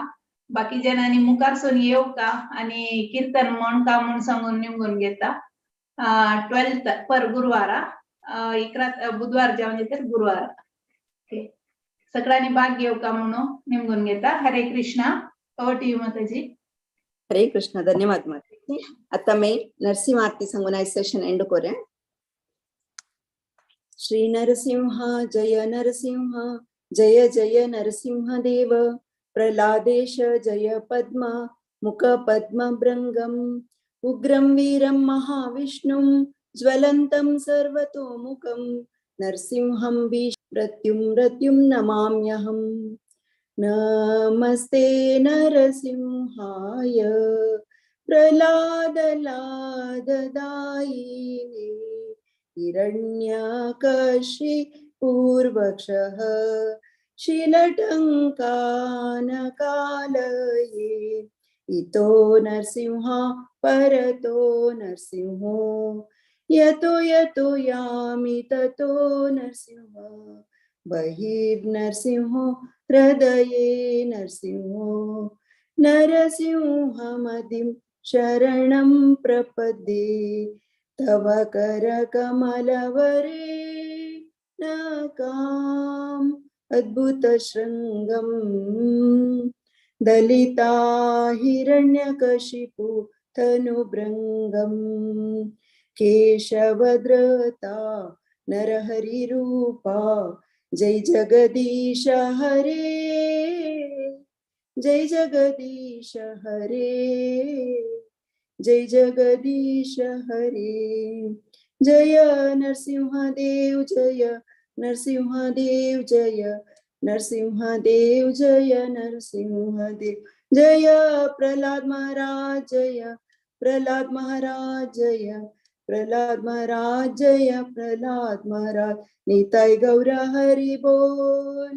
बाकी जणांनी मुखारसून येवका आणि कीर्तन म्हणका म्हूण सांगून निमगून घेता 12th पर गुरुवारा बुधवार जावन येता गुरुवार सगळ्यांनी भाग घेवका म्हणून निमगून घेता हरे कृष्णा ओवर टू यू माताजी हरे कृष्ण धन्यवाद माताजी आता मी नरसिंह आरती सांगून आय सेशन एंड करूया श्री नरसिंह जय जय नरसिंह देव प्रलादेश जय पद्म मुख पद्म भृंगम उग्रं वीरं महाविष्णुं ज्वलन्तं सर्वतोमुखं नरसिंहं मृत्युं नमाम्यहम् नमस्ते नरसिंहाय प्रलादलाददायिने हिरण्यकशिपूर्वक्षः शीलटङ्कानकालये इतो नरसिंह परतो नरसिंहो यतो यतो यामि ततो नरसिंह बहिर्नरसिंहो हृदये नरसिंहो नरसिंहमदिं शरणं प्रपद्ये तव करकमलवरे नकाम् अद्भुत शृंगम दलिता हिरण्यकशिपु तनुभृंगम केशवद्रता नरहरि रूपा जय जगदीश हरे जय जगदीश हरे जय जगदीश हरे जय नरसिंहदेव जय नरसिंहदेव जय नरसिंहदेव जय नरसिंहदेव जय प्रहलाद महाराज जय प्रहलाद महाराज जय प्रहलाद महाराज जय प्रहलाद महाराज निताय गौर हरि बोल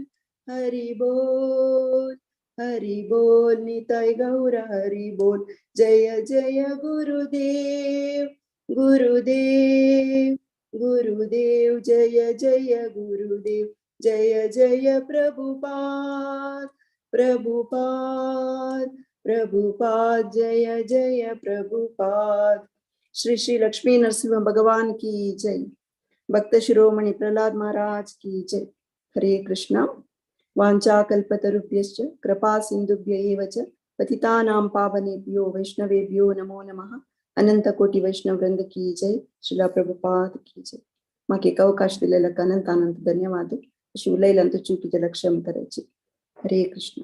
हरि बोल हरि बोल निताय गौर हरि बोल जय जय गुरुदेव गुरुदेव गुरुदेव जय जय गुरुदेव जय जय प्रभुपाद प्रभुपाद प्रभुपाद जय जय प्रभुपाद श्री श्री लक्ष्मी नरसिंह भगवान की जय भक्त शिरोमणि प्रहलाद महाराज की जय हरे कृष्ण वांछा कल्पतरुभ्यश्च कृपा सिंधुभ्य एव च पतितानां पावनेभ्यो वैष्णवेभ्यो नमो नमः अनंत कोटि वैष्णव वृंद की जय श्रीला प्रभुपाद की जय माके एक अवकाश दिलेला अनंत अनंत धन्यवाद अशी उलयल्यानंतर चुकीचे लक्ष्य करायचे हरे कृष्ण